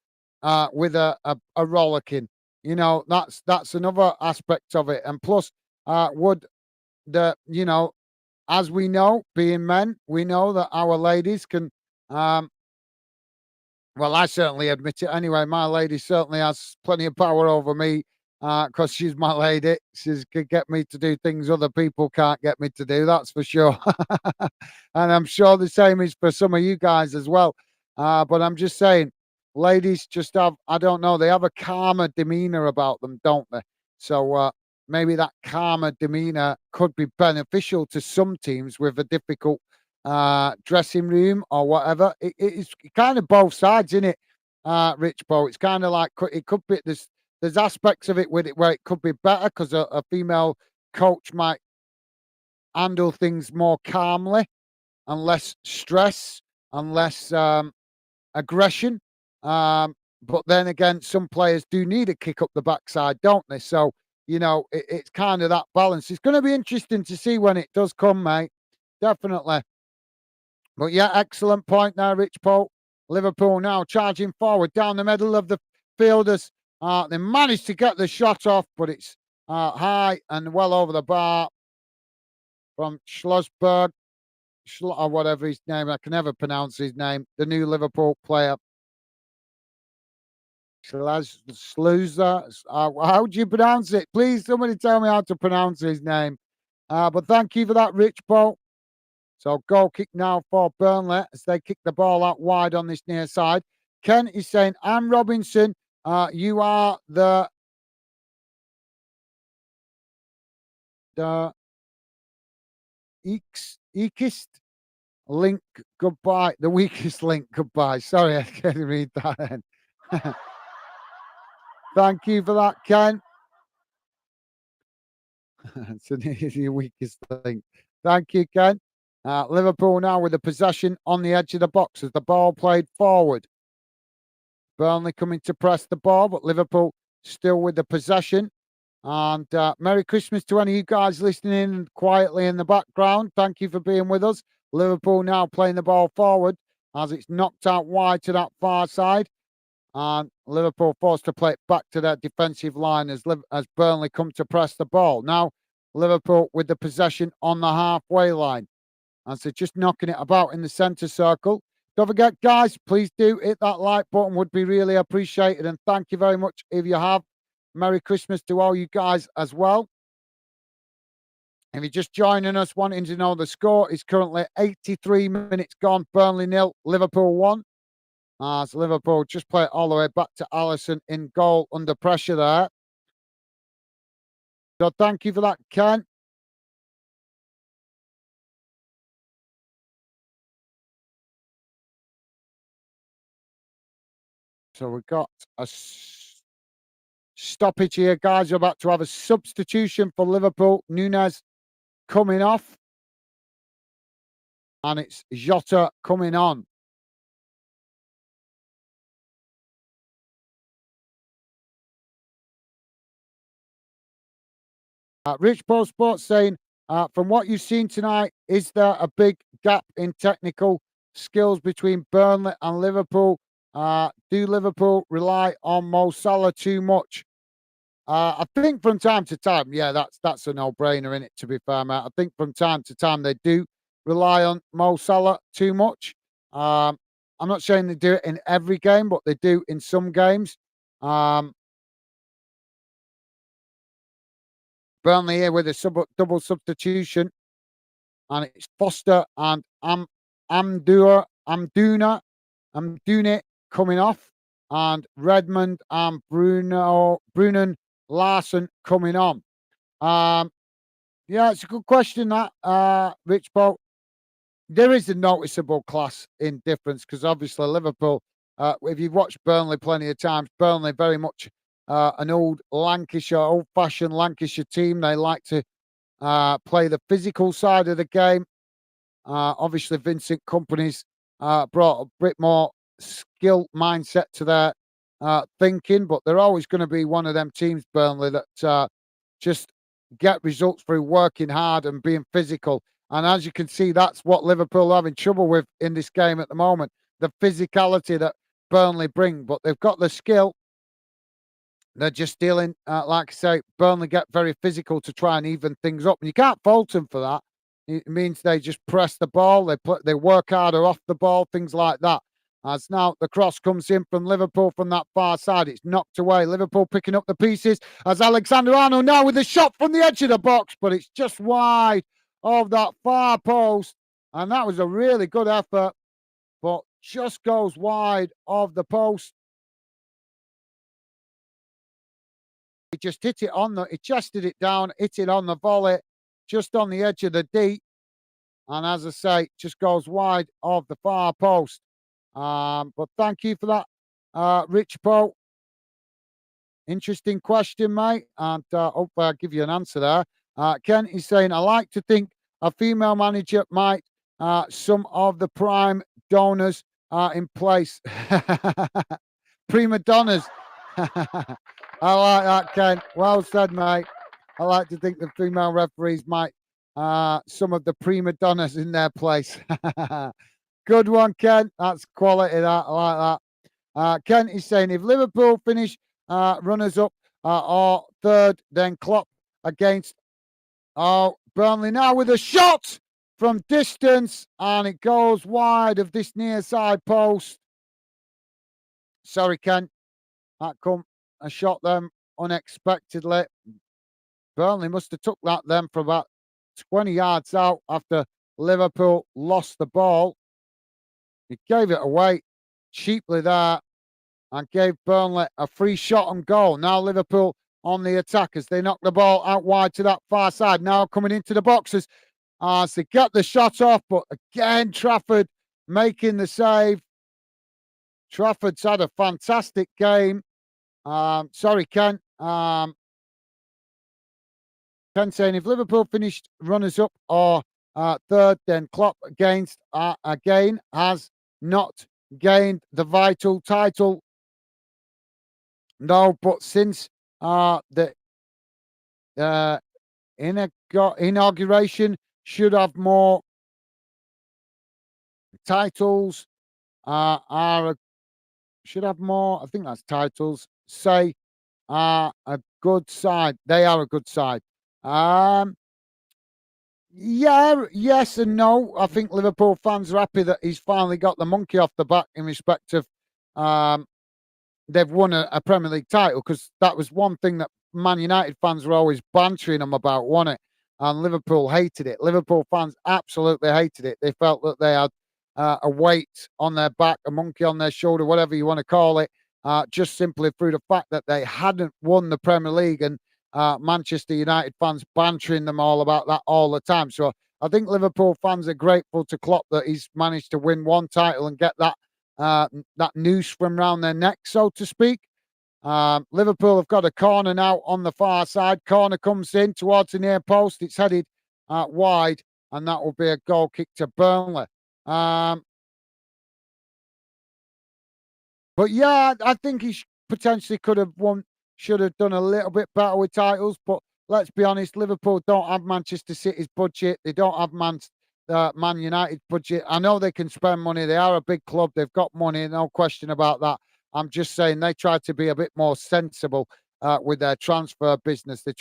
with a rollicking? That's another aspect of it. And plus, would the as we know, being men, we know that our ladies can um, well, I certainly admit it anyway. My lady certainly has plenty of power over me because she's my lady. She could get me to do things other people can't get me to do, that's for sure. And I'm sure the same is for some of you guys as well. But I'm just saying, ladies just have, I don't know, they have a calmer demeanor about them, don't they? So maybe that calmer demeanor could be beneficial to some teams with a difficult dressing room or whatever. It's kind of both sides, isn't it, Rich Bo? It's kind of like it could be there's aspects of it with it where it could be better because a female coach might handle things more calmly and less stress and less aggression. But then again, some players do need a kick up the backside, don't they? So it's kind of that balance. It's going to be interesting to see when it does come, mate. Definitely. But yeah, excellent point there, Rich Pope. Liverpool now charging forward down the middle of the fielders. They managed to get the shot off, but it's high and well over the bar from Schlossberg, or whatever his name. I can never pronounce his name. The new Liverpool player. Sluza. How do you pronounce it? Please, somebody tell me how to pronounce his name. But thank you for that, Rich Pope. So goal kick now for Burnley as they kick the ball out wide on this near side. Ken is saying, I'm Robinson. You are the weakest link. Goodbye. The weakest link. Goodbye. Sorry, I can't read that then. Thank you for that, Ken. It's the weakest link. Thank you, Ken. Liverpool now with the possession on the edge of the box as the ball played forward. Burnley coming to press the ball, but Liverpool still with the possession. And Merry Christmas to any of you guys listening in quietly in the background. Thank you for being with us. Liverpool now playing the ball forward as it's knocked out wide to that far side. And Liverpool forced to play it back to their defensive line as Burnley come to press the ball. Now Liverpool with the possession on the halfway line. And so just knocking it about in the centre circle. Don't forget, guys, please do hit that like button. Would be really appreciated. And thank you very much if you have. Merry Christmas to all you guys as well. If you're just joining us, wanting to know the score, is currently 83 minutes gone. Burnley 0, Liverpool 1. As Liverpool just play it all the way back to Alisson in goal under pressure there. So thank you for that, Ken. So we've got a stoppage here, guys. We're about to have a substitution for Liverpool. Nunez coming off. And it's Jota coming on. Rich Paul Sports saying, from what you've seen tonight, is there a big gap in technical skills between Burnley and Liverpool? Do Liverpool rely on Mo Salah too much? I think from time to time, yeah, that's a no-brainer in it. To be fair, mate, I think from time to time they do rely on Mo Salah too much. Um, I'm not saying they do it in every game, but they do in some games. Um, Burnley here with a double substitution, and it's Foster and Amduna coming off, and Redmond and Brunen Larson coming on. Um, Yeah, it's a good question that, Rich Boat. There is a noticeable class in difference because obviously Liverpool, if you've watched Burnley plenty of times, Burnley very much an old-fashioned Lancashire team. They like to play the physical side of the game. Obviously, Vincent Company's brought a bit more skill mindset to their thinking, but they're always going to be one of them teams, Burnley, that just get results through working hard and being physical. And as you can see, that's what Liverpool are having trouble with in this game at the moment. The physicality that Burnley bring, but they've got the skill. They're just dealing, like I say, Burnley get very physical to try and even things up, and you can't fault them for that. It means they just press the ball, they work harder off the ball, things like that. As now the cross comes in from Liverpool from that far side, it's knocked away. Liverpool picking up the pieces as Alexander Arnold now with a shot from the edge of the box, but it's just wide of that far post, and that was a really good effort, but just goes wide of the post. He just hit it he chested it down, hit it on the volley, just on the edge of the D. And as I say, just goes wide of the far post. But thank you for that, Rich Poe. Interesting question, mate. And hopefully I'll give you an answer there. Ken is saying, I like to think a female manager might some of the prime donors in place. Prima donnas. I like that, Ken. Well said, mate. I like to think the female referees might some of the prima donnas in their place. Good one, Ken. That's quality. That I like that. Ken is saying if Liverpool finish runners up or third, then Klopp against Burnley now with a shot from distance, and it goes wide of this near side post. Sorry, Ken. That come a shot them unexpectedly. Burnley must have took that then for about 20 yards out after Liverpool lost the ball. He gave it away cheaply there and gave Burnley a free shot on goal. Now Liverpool on the attack as they knock the ball out wide to that far side. Now coming into the boxes as they get the shot off, but again Trafford making the save. Trafford's had a fantastic game. Sorry, Ken. Ken saying if Liverpool finished runners up or third, then Klopp again has not gained the vital title. No, but since the inauguration, should have more titles. Should have more. I think that's titles. Say are a good side. They are a good side. Yeah, yes and no. I think Liverpool fans are happy that he's finally got the monkey off the back in respect of they've won a Premier League title, because that was one thing that Man United fans were always bantering them about, wasn't it? And Liverpool hated it. Liverpool fans absolutely hated it. They felt that they had a weight on their back, a monkey on their shoulder, whatever you want to call it, just simply through the fact that they hadn't won the Premier League, and Manchester United fans bantering them all about that all the time. So I think Liverpool fans are grateful to Klopp that he's managed to win one title and get that noose from round their neck, so to speak. Liverpool have got a corner now on the far side. Corner comes in towards the near post. It's headed wide, and that will be a goal kick to Burnley. But yeah, I think he potentially could have won, should have done a little bit better with titles. But let's be honest, Liverpool don't have Manchester City's budget. They don't have Man United's budget. I know they can spend money. They are a big club. They've got money, no question about that. I'm just saying they try to be a bit more sensible with their transfer business. They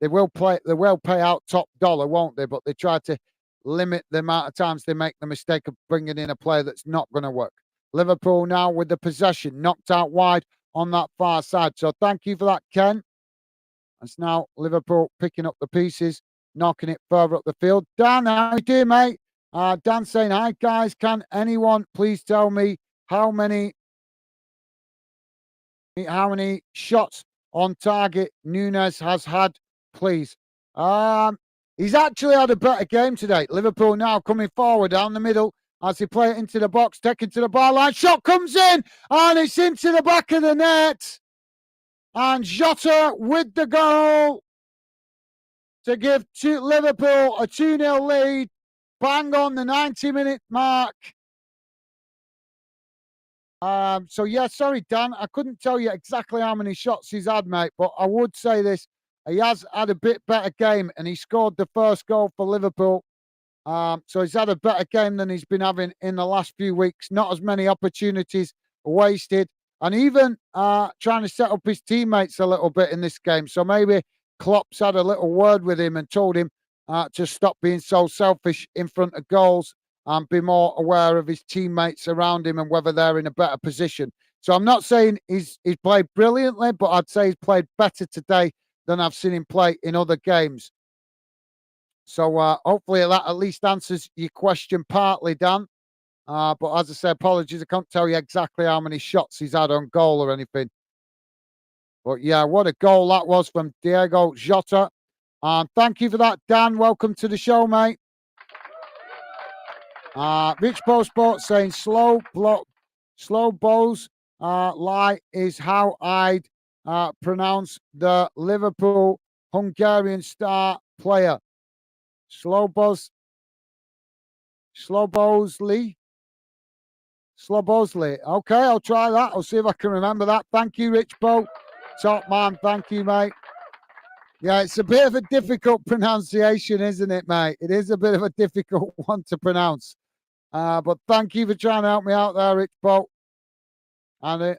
will pay out top dollar, won't they? But they try to limit the amount of times they make the mistake of bringing in a player that's not going to work. Liverpool now with the possession, knocked out wide on that far side. So thank you for that, Ken. It's now Liverpool picking up the pieces, knocking it further up the field. Dan, how you doing, mate? Dan saying, hi, guys. Can anyone please tell me how many shots on target Nunes has had, please? He's actually had a better game today. Liverpool now coming forward down the middle as they play it into the box, taken to the byline. Shot comes in, and it's into the back of the net. And Jota with the goal to give Liverpool a 2-0 lead. Bang on the 90-minute mark. So, yeah, sorry, Dan. I couldn't tell you exactly how many shots he's had, mate. But I would say this. He has had a bit better game, and he scored the first goal for Liverpool. So he's had a better game than he's been having in the last few weeks. Not as many opportunities wasted. And even trying to set up his teammates a little bit in this game. So maybe Klopp's had a little word with him and told him to stop being so selfish in front of goals and be more aware of his teammates around him and whether they're in a better position. So I'm not saying he's played brilliantly, but I'd say he's played better today than I've seen him play in other games. So hopefully that at least answers your question partly, Dan. But as I said, apologies, I can't tell you exactly how many shots he's had on goal or anything. But yeah, what a goal that was from Diego Jota. Thank you for that, Dan. Welcome to the show, mate. Rich Bo Sports saying slow balls lie is how I'd pronounce the Liverpool Hungarian star player. Slobozley. Okay, I'll try that. I'll see if I can remember that. Thank you, Rich Bo. Top man. Thank you, mate. Yeah, it's a bit of a difficult pronunciation, isn't it, mate? It is a bit of a difficult one to pronounce. But thank you for trying to help me out there, Rich Bo. I'm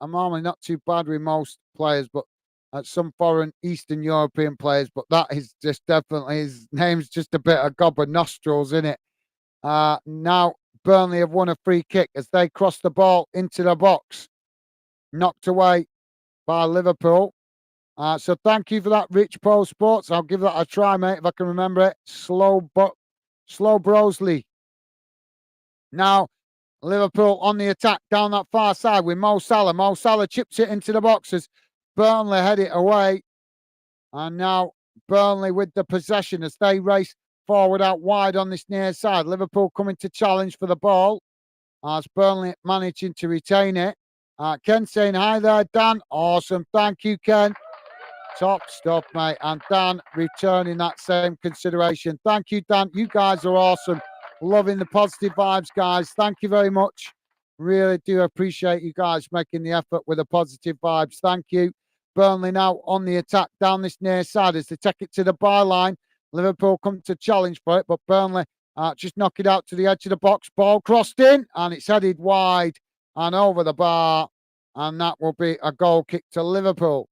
normally not too bad with most players, but some foreign Eastern European players. But that is just definitely, his name's just a bit of gob of nostrils, isn't it? Now Burnley have won a free kick as they cross the ball into the box. Knocked away by Liverpool. So thank you for that, Rich Pro Sports. I'll give that a try, mate, if I can remember it. Slow Brosley. Now, Liverpool on the attack down that far side with Mo Salah. Mo Salah chips it into the boxes. Burnley head it away. And now Burnley with the possession as they race forward out wide on this near side. Liverpool coming to challenge for the ball as Burnley managing to retain it. Ken saying hi there, Dan. Awesome. Thank you, Ken. Top stuff, mate. And Dan returning that same consideration. Thank you, Dan. You guys are awesome. Loving the positive vibes, guys. Thank you very much. Really do appreciate you guys making the effort with the positive vibes. Thank you. Burnley now on the attack down this near side as they take it to the byline. Liverpool come to challenge for it, but Burnley just knock it out to the edge of the box. Ball crossed in, and it's headed wide and over the bar. And that will be a goal kick to Liverpool.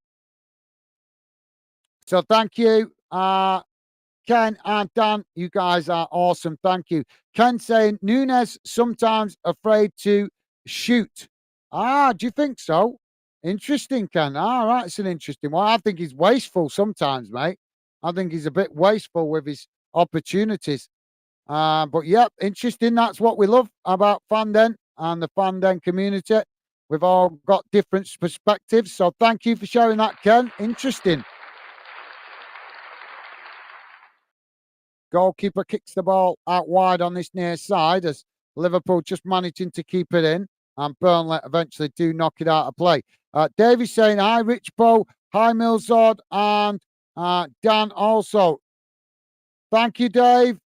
So thank you, Ken and Dan. You guys are awesome. Thank you. Ken saying Nunes sometimes afraid to shoot. Do you think so? Interesting, Ken. All right, it's an interesting one. I think he's wasteful sometimes, mate. I think he's a bit wasteful with his opportunities. But yeah, interesting. That's what we love about Fanden and the Fanden community. We've all got different perspectives. So thank you for sharing that, Ken. Interesting. Goalkeeper kicks the ball out wide on this near side as Liverpool just managing to keep it in. And Burnley eventually do knock it out of play. Davey saying, hi, Rich Bo. Hi, Milzord. And Dan also. Thank you, Dave.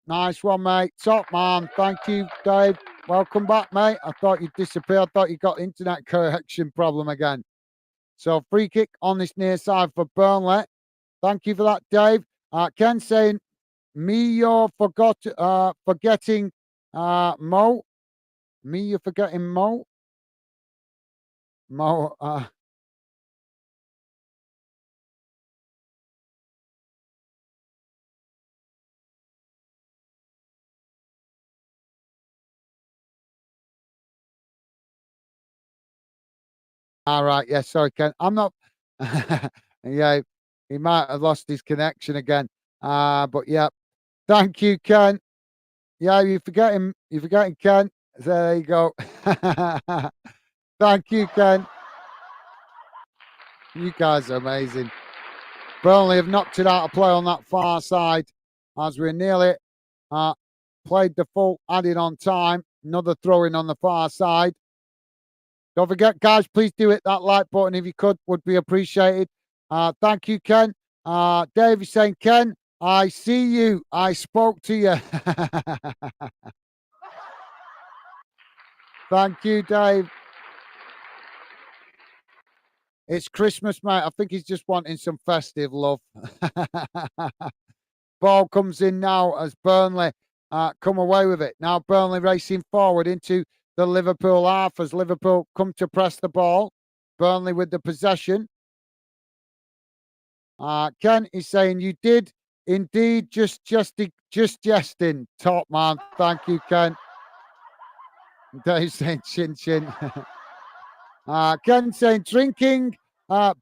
Nice one, mate. Top man. Thank you, Dave. Welcome back, mate. I thought you'd disappeared. I thought you got internet connection problem again. So free kick on this near side for Burnley. Thank you for that, Dave. Ken saying, me you're forgetting Mo. Me you're forgetting Mo. Mo, All right. Yeah. Sorry, Ken. I'm not. Yeah, he might have lost his connection again. But yeah. Thank you, Ken. Yeah, you forget him. You're forgetting Ken. So there you go. Thank you, Ken. You guys are amazing. Burnley have knocked it out of play on that far side as we're nearly uh, played the full added on time. Another throw in on the far side. Don't forget, guys, please do hit that like button if you could, would be appreciated. Thank you, Ken. Dave is saying, Ken, I see you. I spoke to you. Thank you, Dave. It's Christmas, mate. I think he's just wanting some festive love. Ball comes in now as Burnley come away with it. Now Burnley racing forward into the Liverpool half as Liverpool come to press the ball. Burnley with the possession. Ken is saying, you did indeed just jesting. Top man. Thank you, Ken. Dave saying chin chin. Ken saying drinking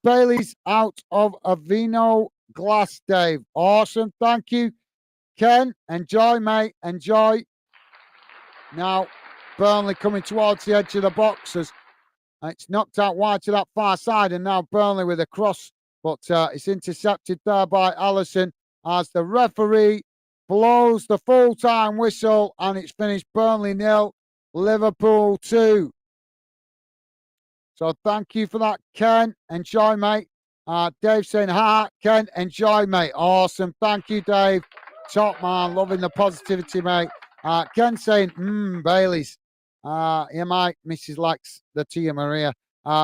Bailey's out of a vino glass, Dave. Awesome. Thank you, Ken. Enjoy, mate. Enjoy. Now, Burnley coming towards the edge of the boxes. It's knocked out wide to that far side, and now Burnley with a cross, but it's intercepted there by Allison as the referee blows the full-time whistle, and it's finished Burnley 0, Liverpool 2. So thank you for that, Ken. Enjoy, mate. Dave saying, hi, Ken. Enjoy, mate. Awesome. Thank you, Dave. Top man. Loving the positivity, mate. Ken saying, Bailey's. Yeah, mate. Mrs. likes the Tia Maria.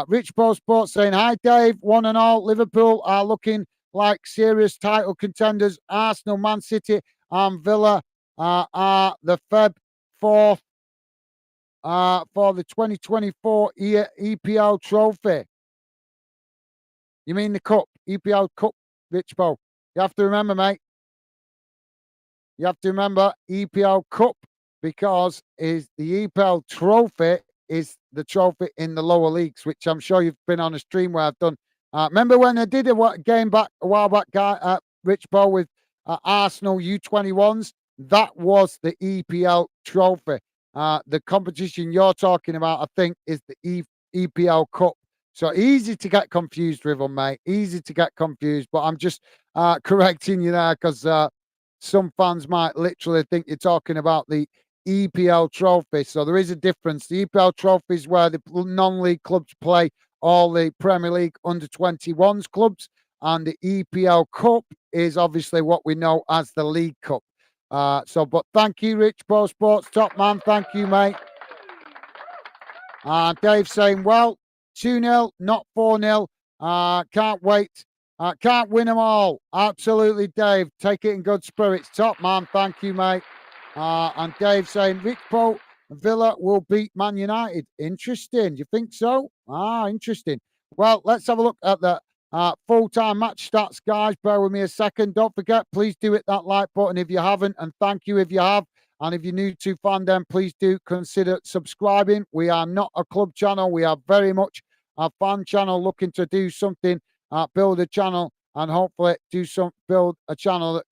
Rich Bo Sports saying, hi, Dave. One and all. Liverpool are looking like serious title contenders. Arsenal, Man City, and Villa are the Feb 4th. For the 2024 EPL trophy. You mean the cup, EPL Cup, Rich Bo? You have to remember, mate. You have to remember EPL Cup because is the EPL trophy is the trophy in the lower leagues, which I'm sure you've been on a stream where I've done. Remember when I did a game back a while back, Rich Bo, with Arsenal U21s? That was the EPL trophy. The competition you're talking about, I think, is the EPL Cup. So easy to get confused with them, mate. Easy to get confused. But I'm just correcting you there because some fans might literally think you're talking about the EPL trophy. So there is a difference. The EPL trophy is where the non-league clubs play all the Premier League under-21s clubs. And the EPL Cup is obviously what we know as the League Cup. But thank you, Rich Pro Sports, top man. Thank you, mate. Dave saying, well, 2-0, not 4-0. Can't wait. Can't win them all. Absolutely, Dave. Take it in good spirits. Top man. Thank you, mate. And Dave saying, Rich Pro, Villa will beat Man United. Interesting. Do you think so? Interesting. Well, let's have a look at the full-time match stats, guys. Bear with me a second. Don't forget, please do hit that like button if you haven't. And thank you if you have. And if you're new to Fandom, please do consider subscribing. We are not a club channel. We are very much a fan channel looking to do something, build a channel, and hopefully build a channel that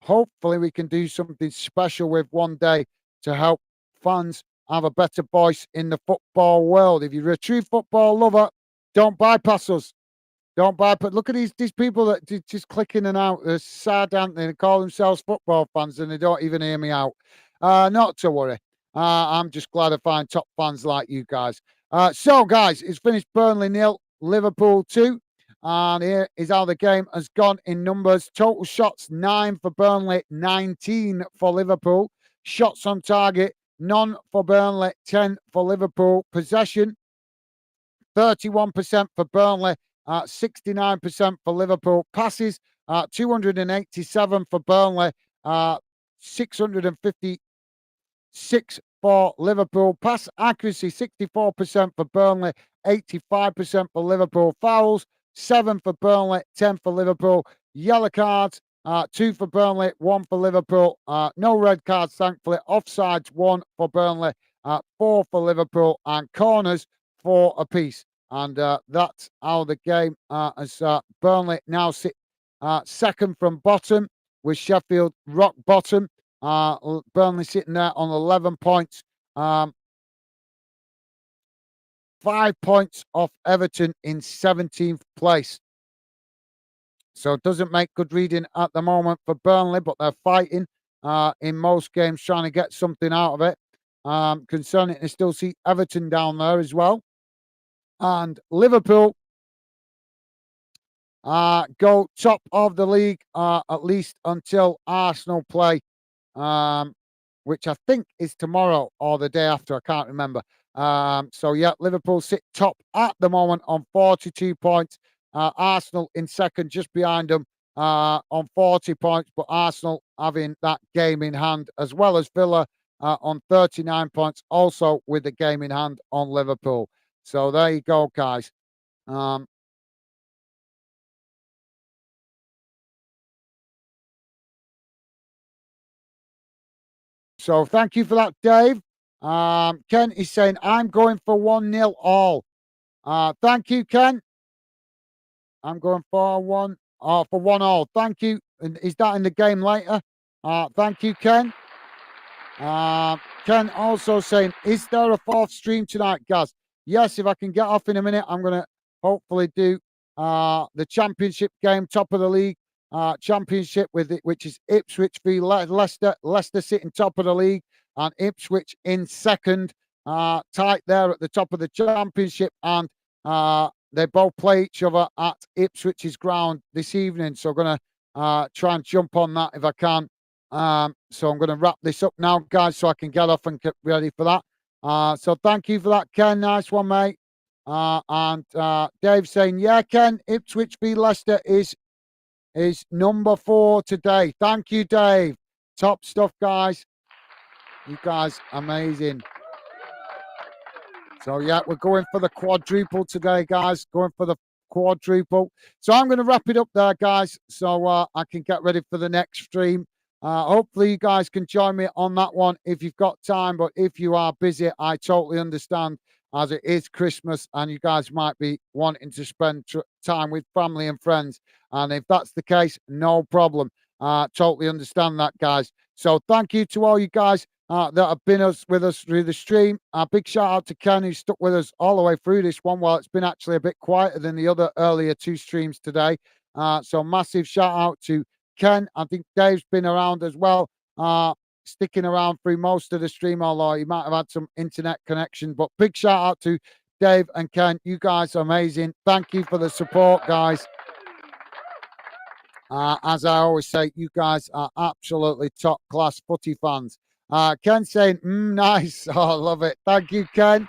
hopefully we can do something special with one day to help fans have a better voice in the football world. If you're a true football lover, don't bypass us. Don't bypass. Look at these people that just click in and out. They're sad, aren't they? They call themselves football fans and they don't even hear me out. Not to worry. I'm just glad I find top fans like you guys. So, guys, it's finished Burnley 0, Liverpool 2. And here is how the game has gone in numbers. Total shots, 9 for Burnley, 19 for Liverpool. Shots on target, none for Burnley, 10 for Liverpool. Possession, 31% for Burnley, 69% for Liverpool. Passes, 287 for Burnley, 656 for Liverpool. Pass accuracy, 64% for Burnley, 85% for Liverpool. Fouls, 7 for Burnley, 10 for Liverpool. Yellow cards, 2 for Burnley, 1 for Liverpool. No red cards, thankfully. Offsides, 1 for Burnley, 4 for Liverpool. And corners, 4 apiece. And that's how the game as Burnley now sit second from bottom, with Sheffield rock bottom. Burnley sitting there on 11 points. 5 points off Everton in 17th place. So it doesn't make good reading at the moment for Burnley, but they're fighting in most games, trying to get something out of it. Concerning, they still see Everton down there as well. And Liverpool go top of the league at least until Arsenal play, which I think is tomorrow or the day after. I can't remember. So, yeah, Liverpool sit top at the moment on 42 points. Arsenal in second, just behind them on 40 points. But Arsenal having that game in hand, as well as Villa on 39 points, also with the game in hand on Liverpool. So there you go, guys. So thank you for that, Dave. Ken is saying, I'm going for 1-0 all. Thank you, Ken. I'm going for for 1 all. Thank you. And is that in the game later? Thank you, Ken. Ken also saying, is there a fourth stream tonight, Gaz? Yes, if I can get off in a minute, I'm going to hopefully do the championship game, top of the league championship, with it, which is Ipswich v Leicester. Leicester sitting top of the league and Ipswich in second, tight there at the top of the championship. And they both play each other at Ipswich's ground this evening. So I'm going to try and jump on that if I can. So I'm going to wrap this up now, guys, so I can get off and get ready for that. So thank you for that, Ken. Nice one, mate. And Dave saying, yeah, Ken, Ipswich v Leicester is number 4 today. Thank you, Dave. Top stuff, guys. You guys, amazing. So, yeah, we're going for the quadruple today, guys. Going for the quadruple. So I'm going to wrap it up there, guys, so I can get ready for the next stream. Hopefully you guys can join me on that one if you've got time. But if you are busy, I totally understand, as it is Christmas and you guys might be wanting to spend time with family and friends. And if that's the case, no problem. Totally understand that, guys. So thank you to all you guys that have been with us through the stream. A big shout out to Ken, who stuck with us all the way through this one, while it's been actually a bit quieter than the other earlier 2 streams today. So massive shout out to Ken. I think Dave's been around as well, sticking around through most of the stream, although he might have had some internet connection. But big shout out to Dave and Ken. You guys are amazing. Thank you for the support, guys. As I always say, you guys are absolutely top class footy fans. Ken saying, nice. Oh, I love it. Thank you, Ken.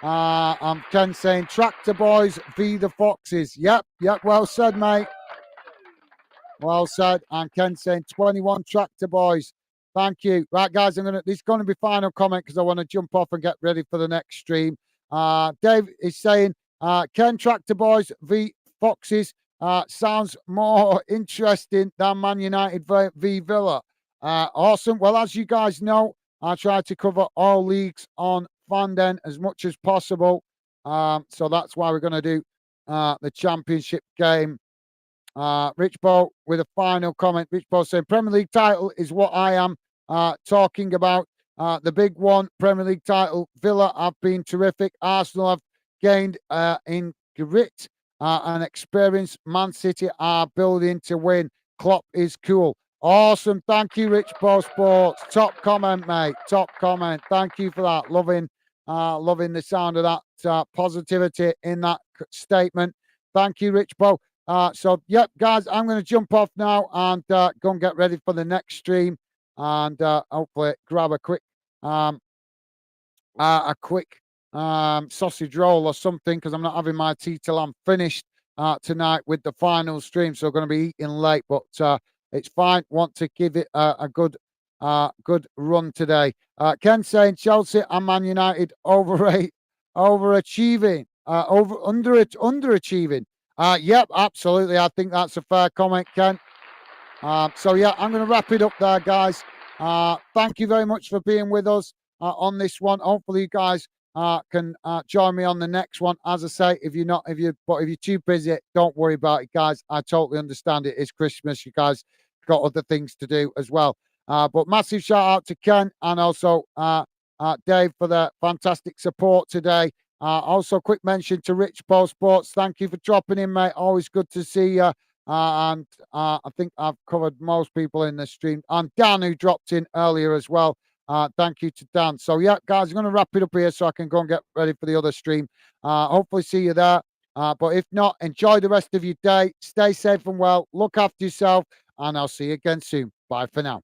I'm Ken saying, Tractor Boys v the Foxes. Yep, well said, mate. Well said. And Ken saying 21 Tractor Boys. Thank you. Right, guys, this is going to be final comment because I want to jump off and get ready for the next stream. Dave is saying, Ken, Tractor Boys v Foxes sounds more interesting than Man United v Villa. Awesome. Well, as you guys know, I try to cover all leagues on Fanden as much as possible. So that's why we're going to do the championship game. Rich Bo with a final comment. Rich Bo saying, Premier League title is what I am talking about. The big one, Premier League title. Villa have been terrific. Arsenal have gained in grit and experience. Man City are building to win. Klopp is cool. Awesome. Thank you, Rich Bo Sports. Top comment, mate. Top comment. Thank you for that. Loving the sound of that positivity in that statement. Thank you, Rich Bo. So, yep, guys, I'm going to jump off now and go and get ready for the next stream, and hopefully grab a quick sausage roll or something, because I'm not having my tea till I'm finished tonight with the final stream. So I'm going to be eating late, but it's fine. Want to give it a good run today. Ken saying Chelsea and Man United overachieving, underachieving. Yep, absolutely. I think that's a fair comment, Ken. So, yeah, I'm going to wrap it up there, guys. Thank you very much for being with us on this one. Hopefully, you guys can join me on the next one. As I say, if you're too busy, don't worry about it, guys. I totally understand it. It's Christmas. You guys got other things to do as well. But massive shout out to Ken and also Dave for the fantastic support today. Also, quick mention to Rich Paul Sports. Thank you for dropping in, mate. Always good to see you. And I think I've covered most people in the stream. And Dan, who dropped in earlier as well. Thank you to Dan. So, yeah, guys, I'm going to wrap it up here so I can go and get ready for the other stream. Hopefully, see you there. But if not, enjoy the rest of your day. Stay safe and well. Look after yourself. And I'll see you again soon. Bye for now.